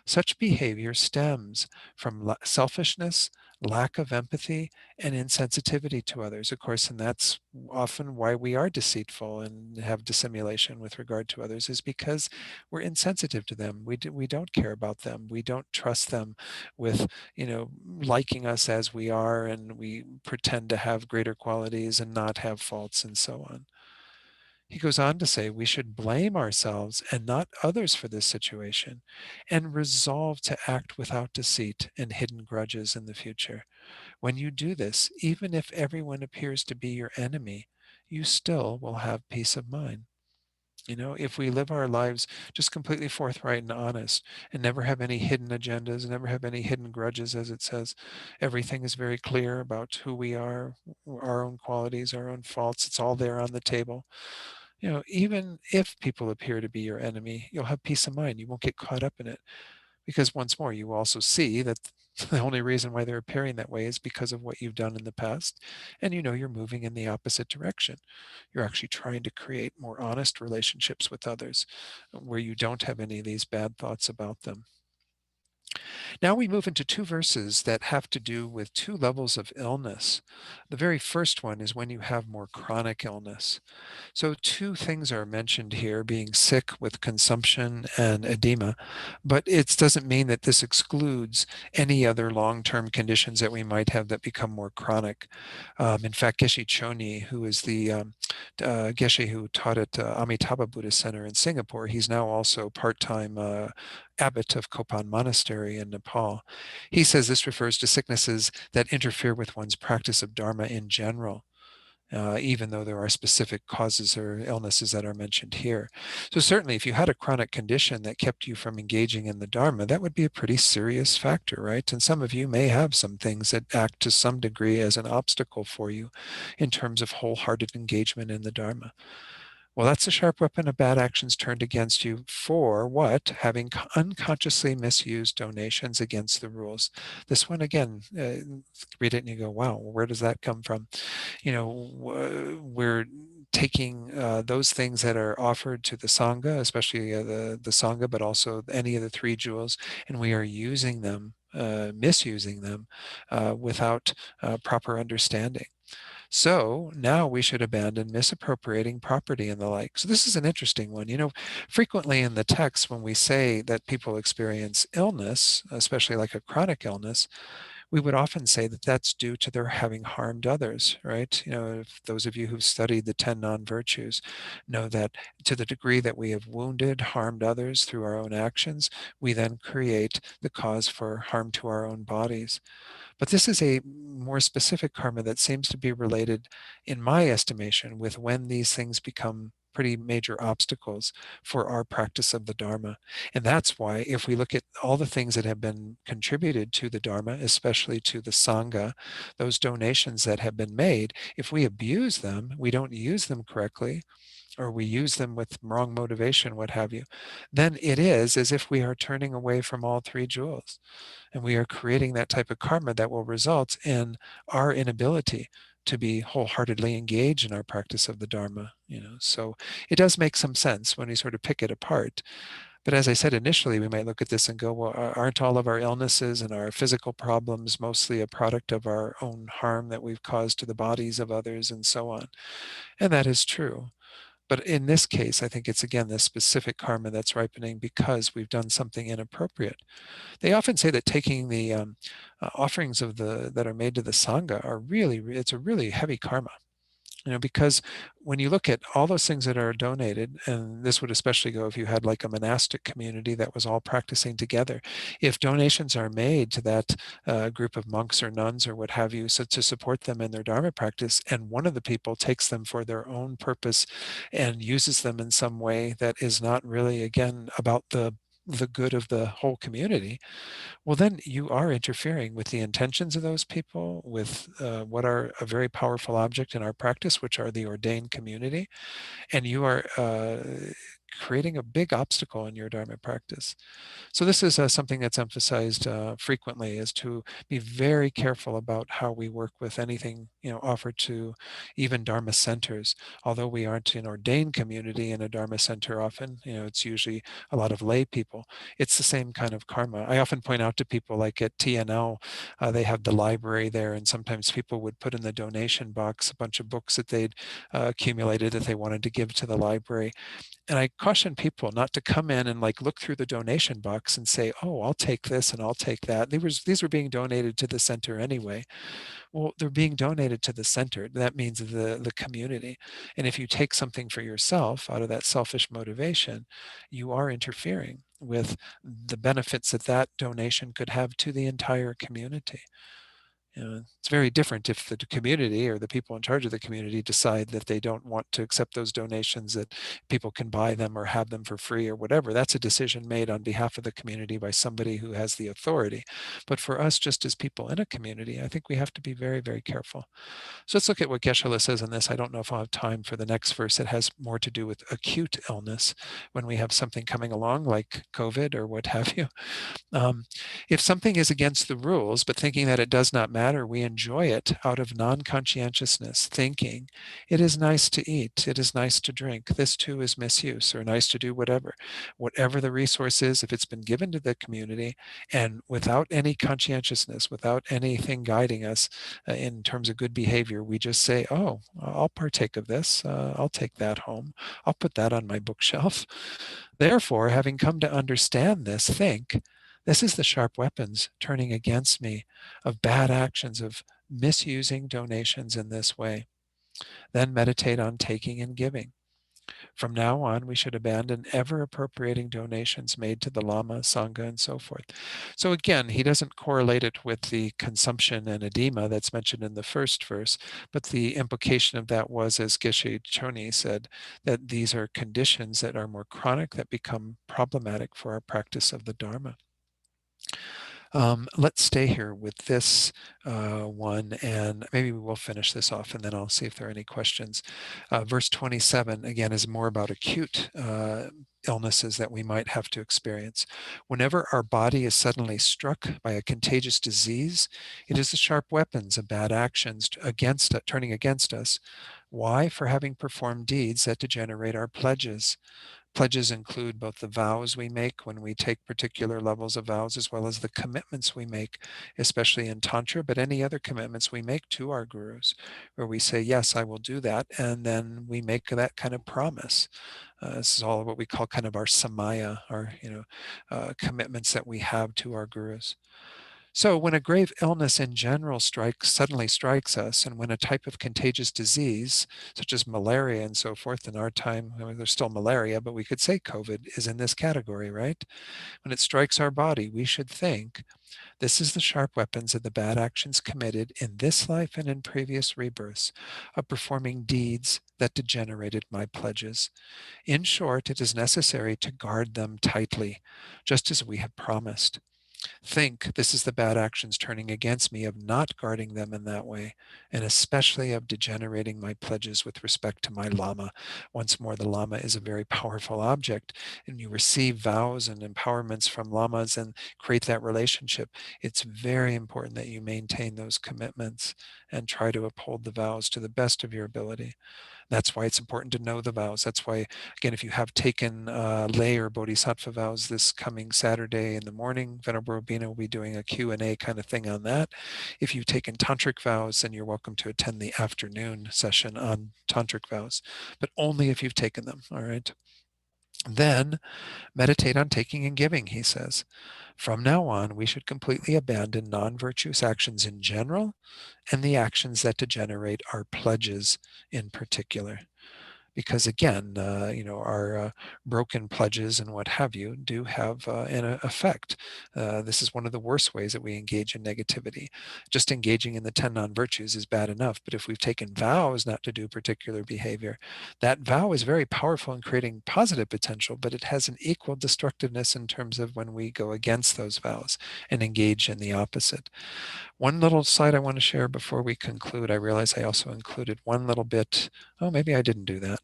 Such behavior stems from selfishness, lack of empathy, and insensitivity to others, of course, and that's often why we are deceitful and have dissimulation with regard to others, is because we're insensitive to them. We don't care about them. We don't trust them with, liking us as we are, and we pretend to have greater qualities and not have faults and so on. He goes on to say we should blame ourselves and not others for this situation, and resolve to act without deceit and hidden grudges in the future. When you do this, even if everyone appears to be your enemy, you still will have peace of mind. If we live our lives just completely forthright and honest and never have any hidden agendas, never have any hidden grudges, as it says, everything is very clear about who we are, our own qualities, our own faults. It's all there on the table. Even if people appear to be your enemy, you'll have peace of mind. You won't get caught up in it, because once more, you also see that the only reason why they're appearing that way is because of what you've done in the past. And you're moving in the opposite direction. You're actually trying to create more honest relationships with others where you don't have any of these bad thoughts about them. Now we move into two verses that have to do with two levels of illness. The very first one is when you have more chronic illness. So two things are mentioned here, being sick with consumption and edema, but it doesn't mean that this excludes any other long-term conditions that we might have that become more chronic. In fact, Geshe Choni, who is the Geshe who taught at Amitabha Buddhist Center in Singapore, he's now also part-time abbot of Kopan Monastery in Nepal. He says this refers to sicknesses that interfere with one's practice of Dharma in general. Even though there are specific causes or illnesses that are mentioned here. So certainly if you had a chronic condition that kept you from engaging in the Dharma, that would be a pretty serious factor, right? And some of you may have some things that act to some degree as an obstacle for you in terms of wholehearted engagement in the Dharma. Well, that's a sharp weapon of bad actions turned against you for what? Having unconsciously misused donations against the rules. This one, again, read it and you go, wow, where does that come from? You know, we're taking those things that are offered to the Sangha, especially the Sangha, but also any of the three jewels, and we are using them, misusing them without proper understanding. So now we should abandon misappropriating property and the like. So this is an interesting one. You know, frequently in the text, when we say that people experience illness, especially like a chronic illness, we would often say that that's due to their having harmed others, right? You know, if those of you who've studied the 10 non-virtues know that to the degree that we have wounded, harmed others through our own actions, we then create the cause for harm to our own bodies. But this is a more specific karma that seems to be related, in my estimation, with when these things become pretty major obstacles for our practice of the Dharma. And that's why if we look at all the things that have been contributed to the Dharma, especially to the Sangha, those donations that have been made, if we abuse them, we don't use them correctly, or we use them with wrong motivation, what have you, then it is as if we are turning away from all three jewels. And we are creating that type of karma that will result in our inability to be wholeheartedly engaged in our practice of the Dharma. You know, so it does make some sense when we sort of pick it apart. But as I said initially, we might look at this and go, well, aren't all of our illnesses and our physical problems mostly a product of our own harm that we've caused to the bodies of others and so on? And that is true. But in this case, I think it's again this specific karma that's ripening because we've done something inappropriate. They often say that taking the offerings of the that are made to the Sangha are really, it's a really heavy karma. You know, because when you look at all those things that are donated, and this would especially go if you had like a monastic community that was all practicing together, if donations are made to that group of monks or nuns or what have you, so to support them in their Dharma practice, and one of the people takes them for their own purpose and uses them in some way that is not really, again, about the good of the whole community, well, then you are interfering with the intentions of those people, with what are a very powerful object in our practice, which are the ordained community, and you are creating a big obstacle in your Dharma practice. So this is something that's emphasized frequently, is to be very careful about how we work with anything, you know, offered to even Dharma centers. Although we aren't an ordained community in a Dharma center often, you know, it's usually a lot of lay people. It's the same kind of karma. I often point out to people, like at TNL, they have the library there, and sometimes people would put in the donation box a bunch of books that they'd accumulated that they wanted to give to the library. And I caution people not to come in and like look through the donation box and say, oh, I'll take this and I'll take that. These were being donated to the center anyway. Well, they're being donated to the center. That means the community. And if you take something for yourself out of that selfish motivation, you are interfering with the benefits that that donation could have to the entire community. You know, it's very different if the community or the people in charge of the community decide that they don't want to accept those donations, that people can buy them or have them for free or whatever. That's a decision made on behalf of the community by somebody who has the authority. But for us, just as people in a community, I think we have to be very, very careful. So let's look at what Geshe-la says in this. I don't know if I'll have time for the next verse. It has more to do with acute illness when we have something coming along like COVID or what have you. If something is against the rules, but thinking that it does not matter, matter, we enjoy it out of non-conscientiousness, thinking it is nice to eat, it is nice to drink, this too is misuse, or nice to do whatever the resource is, if it's been given to the community, and without any conscientiousness, without anything guiding us in terms of good behavior, we just say, oh, I'll partake of this, I'll take that home, I'll put that on my bookshelf. Therefore, having come to understand this, think, this is the sharp weapons turning against me of bad actions, of misusing donations in this way. Then meditate on taking and giving. From now on, we should abandon ever appropriating donations made to the Lama, Sangha, and so forth. So again, he doesn't correlate it with the consumption and edema that's mentioned in the first verse, but the implication of that was, as Geshe Choni said, that these are conditions that are more chronic, that become problematic for our practice of the Dharma. Let's stay here with this one, and maybe we will finish this off, and then I'll see if there are any questions. Verse 27, again, is more about acute illnesses that we might have to experience. Whenever our body is suddenly struck by a contagious disease, it is the sharp weapons of bad actions turning against us. Why? For having performed deeds that degenerate our pledges. Pledges include both the vows we make when we take particular levels of vows, as well as the commitments we make, especially in Tantra, but any other commitments we make to our gurus, where we say, yes, I will do that, and then we make that kind of promise. This is all what we call kind of our samaya, our commitments that we have to our gurus. So when a grave illness in general suddenly strikes us, and when a type of contagious disease, such as malaria and so forth, in our time, I mean, there's still malaria, but we could say COVID is in this category, right? When it strikes our body, we should think, this is the sharp weapons of the bad actions committed in this life and in previous rebirths, of performing deeds that degenerated my pledges. In short, it is necessary to guard them tightly, just as we have promised. Think, this is the bad actions turning against me of not guarding them in that way, and especially of degenerating my pledges with respect to my Lama. Once more, the Lama is a very powerful object, and you receive vows and empowerments from Lamas and create that relationship. It's very important that you maintain those commitments and try to uphold the vows to the best of your ability. That's why it's important to know the vows. That's why, again, if you have taken lay or bodhisattva vows this coming Saturday in the morning, Venerable Robina will be doing a Q&A kind of thing on that. If you've taken tantric vows, then you're welcome to attend the afternoon session on tantric vows, but only if you've taken them, all right? Then meditate on taking and giving, he says. From now on, we should completely abandon non-virtuous actions in general and the actions that degenerate our pledges in particular. Because again, our broken pledges and what have you do have an effect. This is one of the worst ways that we engage in negativity. Just engaging in the 10 non-virtues is bad enough, but if we've taken vows not to do particular behavior, that vow is very powerful in creating positive potential, but it has an equal destructiveness in terms of when we go against those vows and engage in the opposite. One little slide I want to share before we conclude. I realize I also included one little bit. Oh, maybe I didn't do that.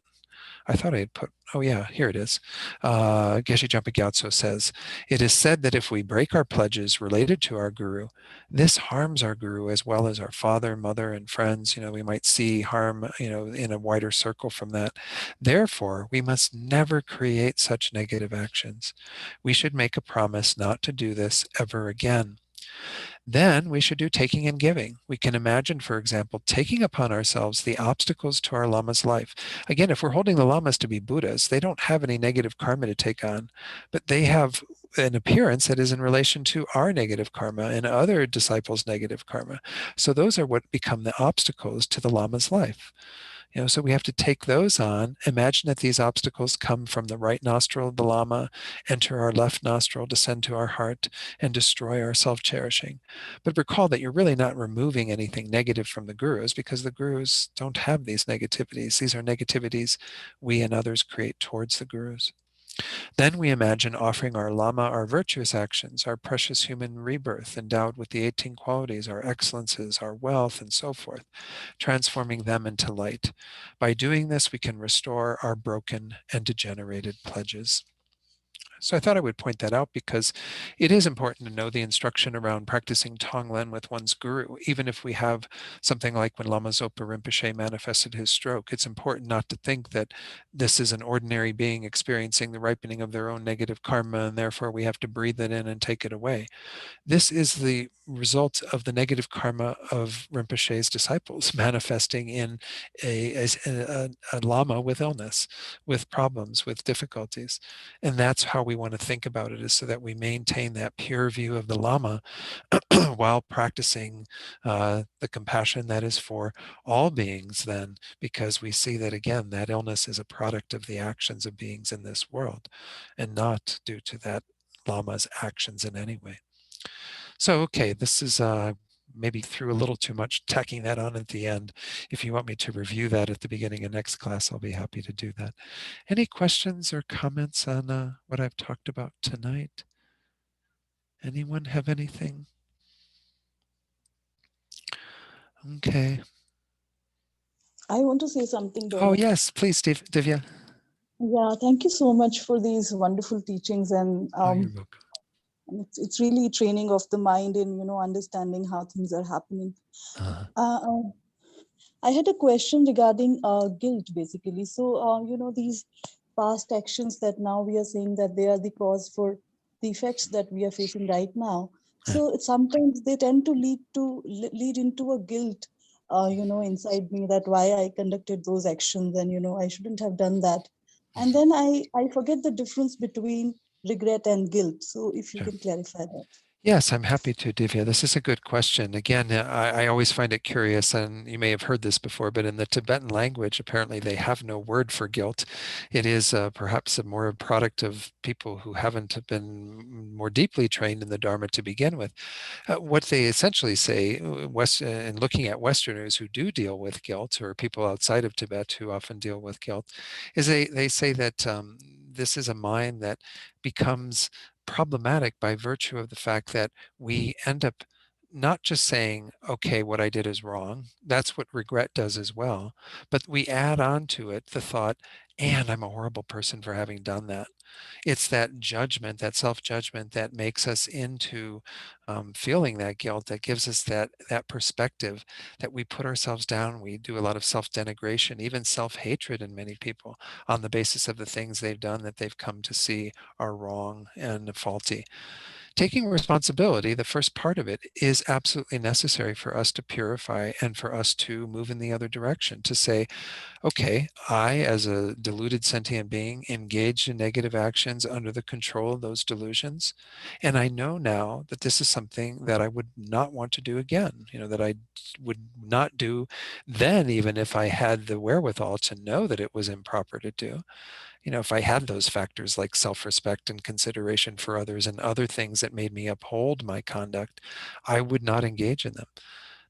I thought I had put, oh yeah, here it is. Geshe Jampa Gyatso says, it is said that if we break our pledges related to our guru, this harms our guru as well as our father, mother, and friends. We might see harm, in a wider circle from that. Therefore, we must never create such negative actions. We should make a promise not to do this ever again. Then we should do taking and giving. We can imagine, for example, taking upon ourselves the obstacles to our Lama's life. Again, if we're holding the Lamas to be Buddhas, they don't have any negative karma to take on, but they have an appearance that is in relation to our negative karma and other disciples' negative karma. So those are what become the obstacles to the Lama's life. So we have to take those on. Imagine that these obstacles come from the right nostril of the Lama, enter our left nostril, descend to our heart, and destroy our self-cherishing. But recall that you're really not removing anything negative from the gurus, because the gurus don't have these negativities. These are negativities we and others create towards the gurus. Then we imagine offering our Lama our virtuous actions, our precious human rebirth endowed with the 18 qualities, our excellences, our wealth, and so forth, transforming them into light. By doing this, we can restore our broken and degenerated pledges. So I thought I would point that out because it is important to know the instruction around practicing Tonglen with one's guru. Even if we have something like when Lama Zopa Rinpoche manifested his stroke, it's important not to think that this is an ordinary being experiencing the ripening of their own negative karma, and therefore we have to breathe it in and take it away. This is the result of the negative karma of Rinpoche's disciples manifesting in a lama with illness, with problems, with difficulties. And that's how we want to think about it, is so that we maintain that pure view of the lama while practicing the compassion that is for all beings then, because we see that, again, that illness is a product of the actions of beings in this world and not due to that lama's actions in any way. So, okay, this is maybe threw a little too much tacking that on at the end. If you want me to review that at the beginning of next class, I'll be happy to do that. Any questions or comments on what I've talked about tonight? Anyone have anything? Okay. I want to say something, Oh, Bernard. yes, please, Divya. Yeah, thank you so much for these wonderful teachings, and Oh, you're welcome. it's really training of the mind in understanding how things are happening. Uh, Uh, uh, I had a question regarding guilt, basically. So, these past actions that now we are saying that they are the cause for the effects that we are facing right now. uh, So, sometimes they tend to lead into a guilt, inside me, that why I conducted those actions, and I shouldn't have done that. And then I forget the difference between regret and guilt. So, if you sure. can clarify that. Yes, I'm happy to, Divya. This is a good question. Again, I always find it curious, and you may have heard this before, but in the Tibetan language, apparently they have no word for guilt. It is perhaps a more a product of people who haven't been more deeply trained in the Dharma to begin with. What they essentially say, in looking at Westerners who do deal with guilt, or people outside of Tibet who often deal with guilt, is they say that this is a mind that becomes problematic by virtue of the fact that we end up not just saying, okay, what I did is wrong. That's what regret does as well. But we add on to it the thought, and I'm a horrible person for having done that. It's that judgment, that self-judgment, that makes us into feeling that guilt, that gives us that perspective, that we put ourselves down. We do a lot of self-denigration, even self-hatred in many people, on the basis of the things they've done that they've come to see are wrong and faulty. Taking responsibility, the first part of it, is absolutely necessary for us to purify and for us to move in the other direction, to say, okay, I, as a deluded sentient being, engaged in negative actions under the control of those delusions. And I know now that this is something that I would not want to do again, that I would not do then, even if I had the wherewithal to know that it was improper to do. If I had those factors like self-respect and consideration for others and other things that made me uphold my conduct, I would not engage in them.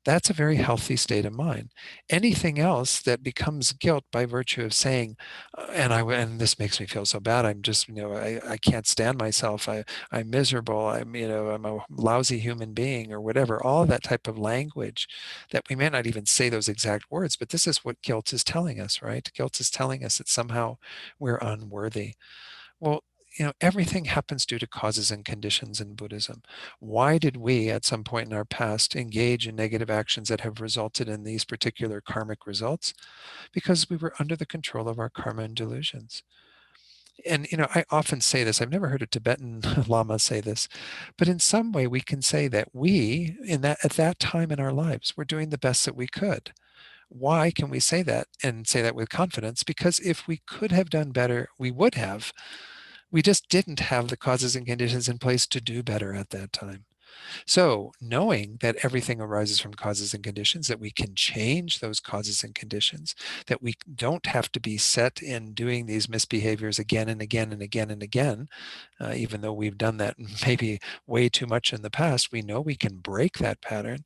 That's a very healthy state of mind. Anything else that becomes guilt by virtue of saying, and this makes me feel so bad. I'm just, I can't stand myself. I'm miserable. I'm a lousy human being or whatever. All of that type of language that we may not even say those exact words, but this is what guilt is telling us, right? Guilt is telling us that somehow we're unworthy. Well, everything happens due to causes and conditions in Buddhism. Why did we, at some point in our past, engage in negative actions that have resulted in these particular karmic results? Because we were under the control of our karma and delusions. And, I often say this, I've never heard a Tibetan Lama say this, but in some way we can say that we, at that time in our lives, were doing the best that we could. Why can we say that and say that with confidence? Because if we could have done better, we would have. We just didn't have the causes and conditions in place to do better at that time. So, knowing that everything arises from causes and conditions, that we can change those causes and conditions, that we don't have to be set in doing these misbehaviors again and again and again and again, even though we've done that maybe way too much in the past, we know we can break that pattern.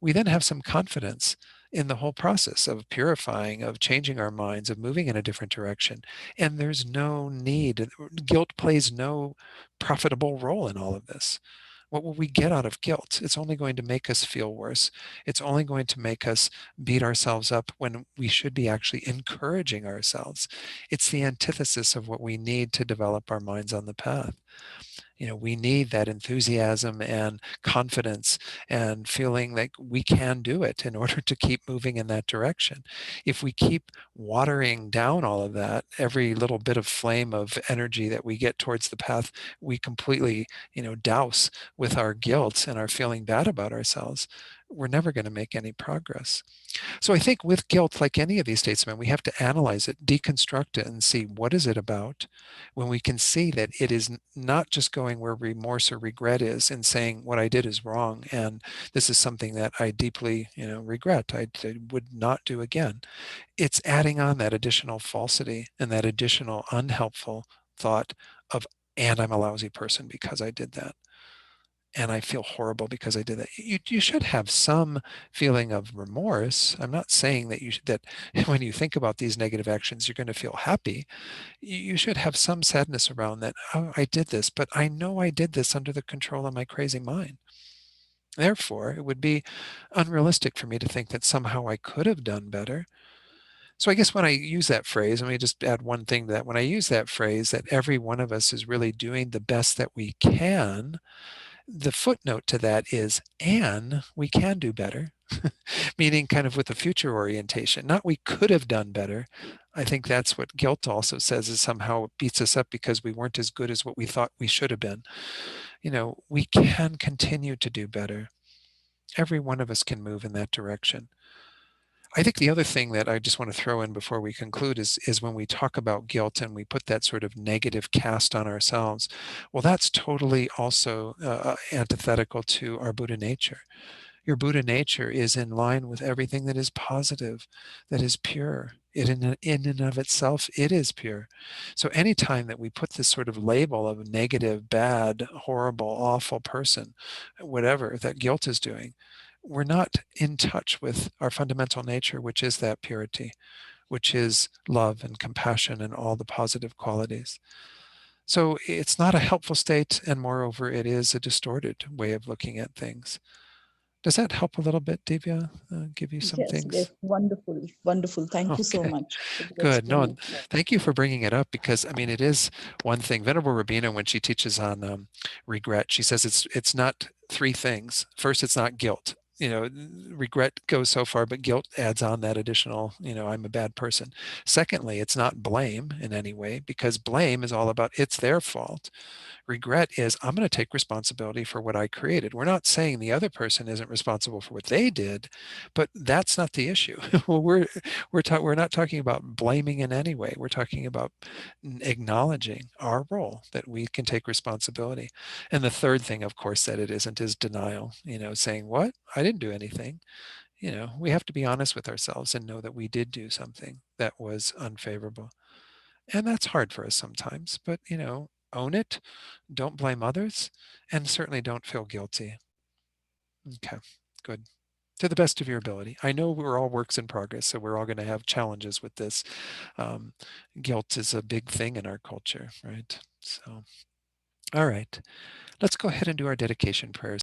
We then have some confidence in the whole process of purifying, of changing our minds, of moving in a different direction. And there's no need, guilt plays no profitable role in all of this. What will we get out of guilt? It's only going to make us feel worse. It's only going to make us beat ourselves up when we should be actually encouraging ourselves. It's the antithesis of what we need to develop our minds on the path. We need that enthusiasm and confidence and feeling like we can do it in order to keep moving in that direction. If we keep watering down all of that, every little bit of flame of energy that we get towards the path, we completely, douse with our guilt and our feeling bad about ourselves, we're never going to make any progress. So I think with guilt, like any of these states, man, we have to analyze it, deconstruct it, and see what is it about. When we can see that it is not just going where remorse or regret is and saying what I did is wrong, and this is something that I deeply, regret. I would not do again. It's adding on that additional falsity and that additional unhelpful thought of, and I'm a lousy person because I did that, and I feel horrible because I did that. You should have some feeling of remorse. I'm not saying that that when you think about these negative actions, you're going to feel happy. You should have some sadness around that. Oh, I did this, but I know I did this under the control of my crazy mind. Therefore, it would be unrealistic for me to think that somehow I could have done better. So I guess when I use that phrase, let me just add one thing to that. When I use that phrase, that every one of us is really doing the best that we can, the footnote to that is, and we can do better, meaning kind of with a future orientation, not we could have done better. I think that's what guilt also says, is somehow it beats us up because we weren't as good as what we thought we should have been. We can continue to do better. Every one of us can move in that direction. I think the other thing that I just want to throw in before we conclude is when we talk about guilt and we put that sort of negative cast on ourselves, well, that's totally also antithetical to our Buddha nature. Your Buddha nature is in line with everything that is positive, that is pure. In and of itself, it is pure. So anytime that we put this sort of label of a negative, bad, horrible, awful person, whatever that guilt is doing, we're not in touch with our fundamental nature, which is that purity, which is love and compassion and all the positive qualities. So it's not a helpful state, and moreover, it is a distorted way of looking at things. Does that help a little bit, Divya? Give you some Yes, yes, things? wonderful, wonderful. Thank you so Okay, much for the good. No, and explanation. thank you for bringing it up, because I mean, it is one thing. Venerable Rabina, when she teaches on regret, she says it's not three things. First, it's not guilt. Regret goes so far, but guilt adds on that additional, I'm a bad person. Secondly, it's not blame in any way, because blame is all about it's their fault. Regret is, I'm going to take responsibility for what I created. We're not saying the other person isn't responsible for what they did, but that's not the issue. Well, we're not talking about blaming in any way. We're talking about acknowledging our role, that we can take responsibility. And the third thing, of course, that it isn't, is denial. Saying, what? I didn't do anything. We have to be honest with ourselves and know that we did do something that was unfavorable. And that's hard for us sometimes, but own it, don't blame others, and certainly don't feel guilty. Okay, good. To the best of your ability. I know we're all works in progress, so we're all going to have challenges with this. Um, Guilt is a big thing in our culture, right? So, all right, let's go ahead and do our dedication prayers.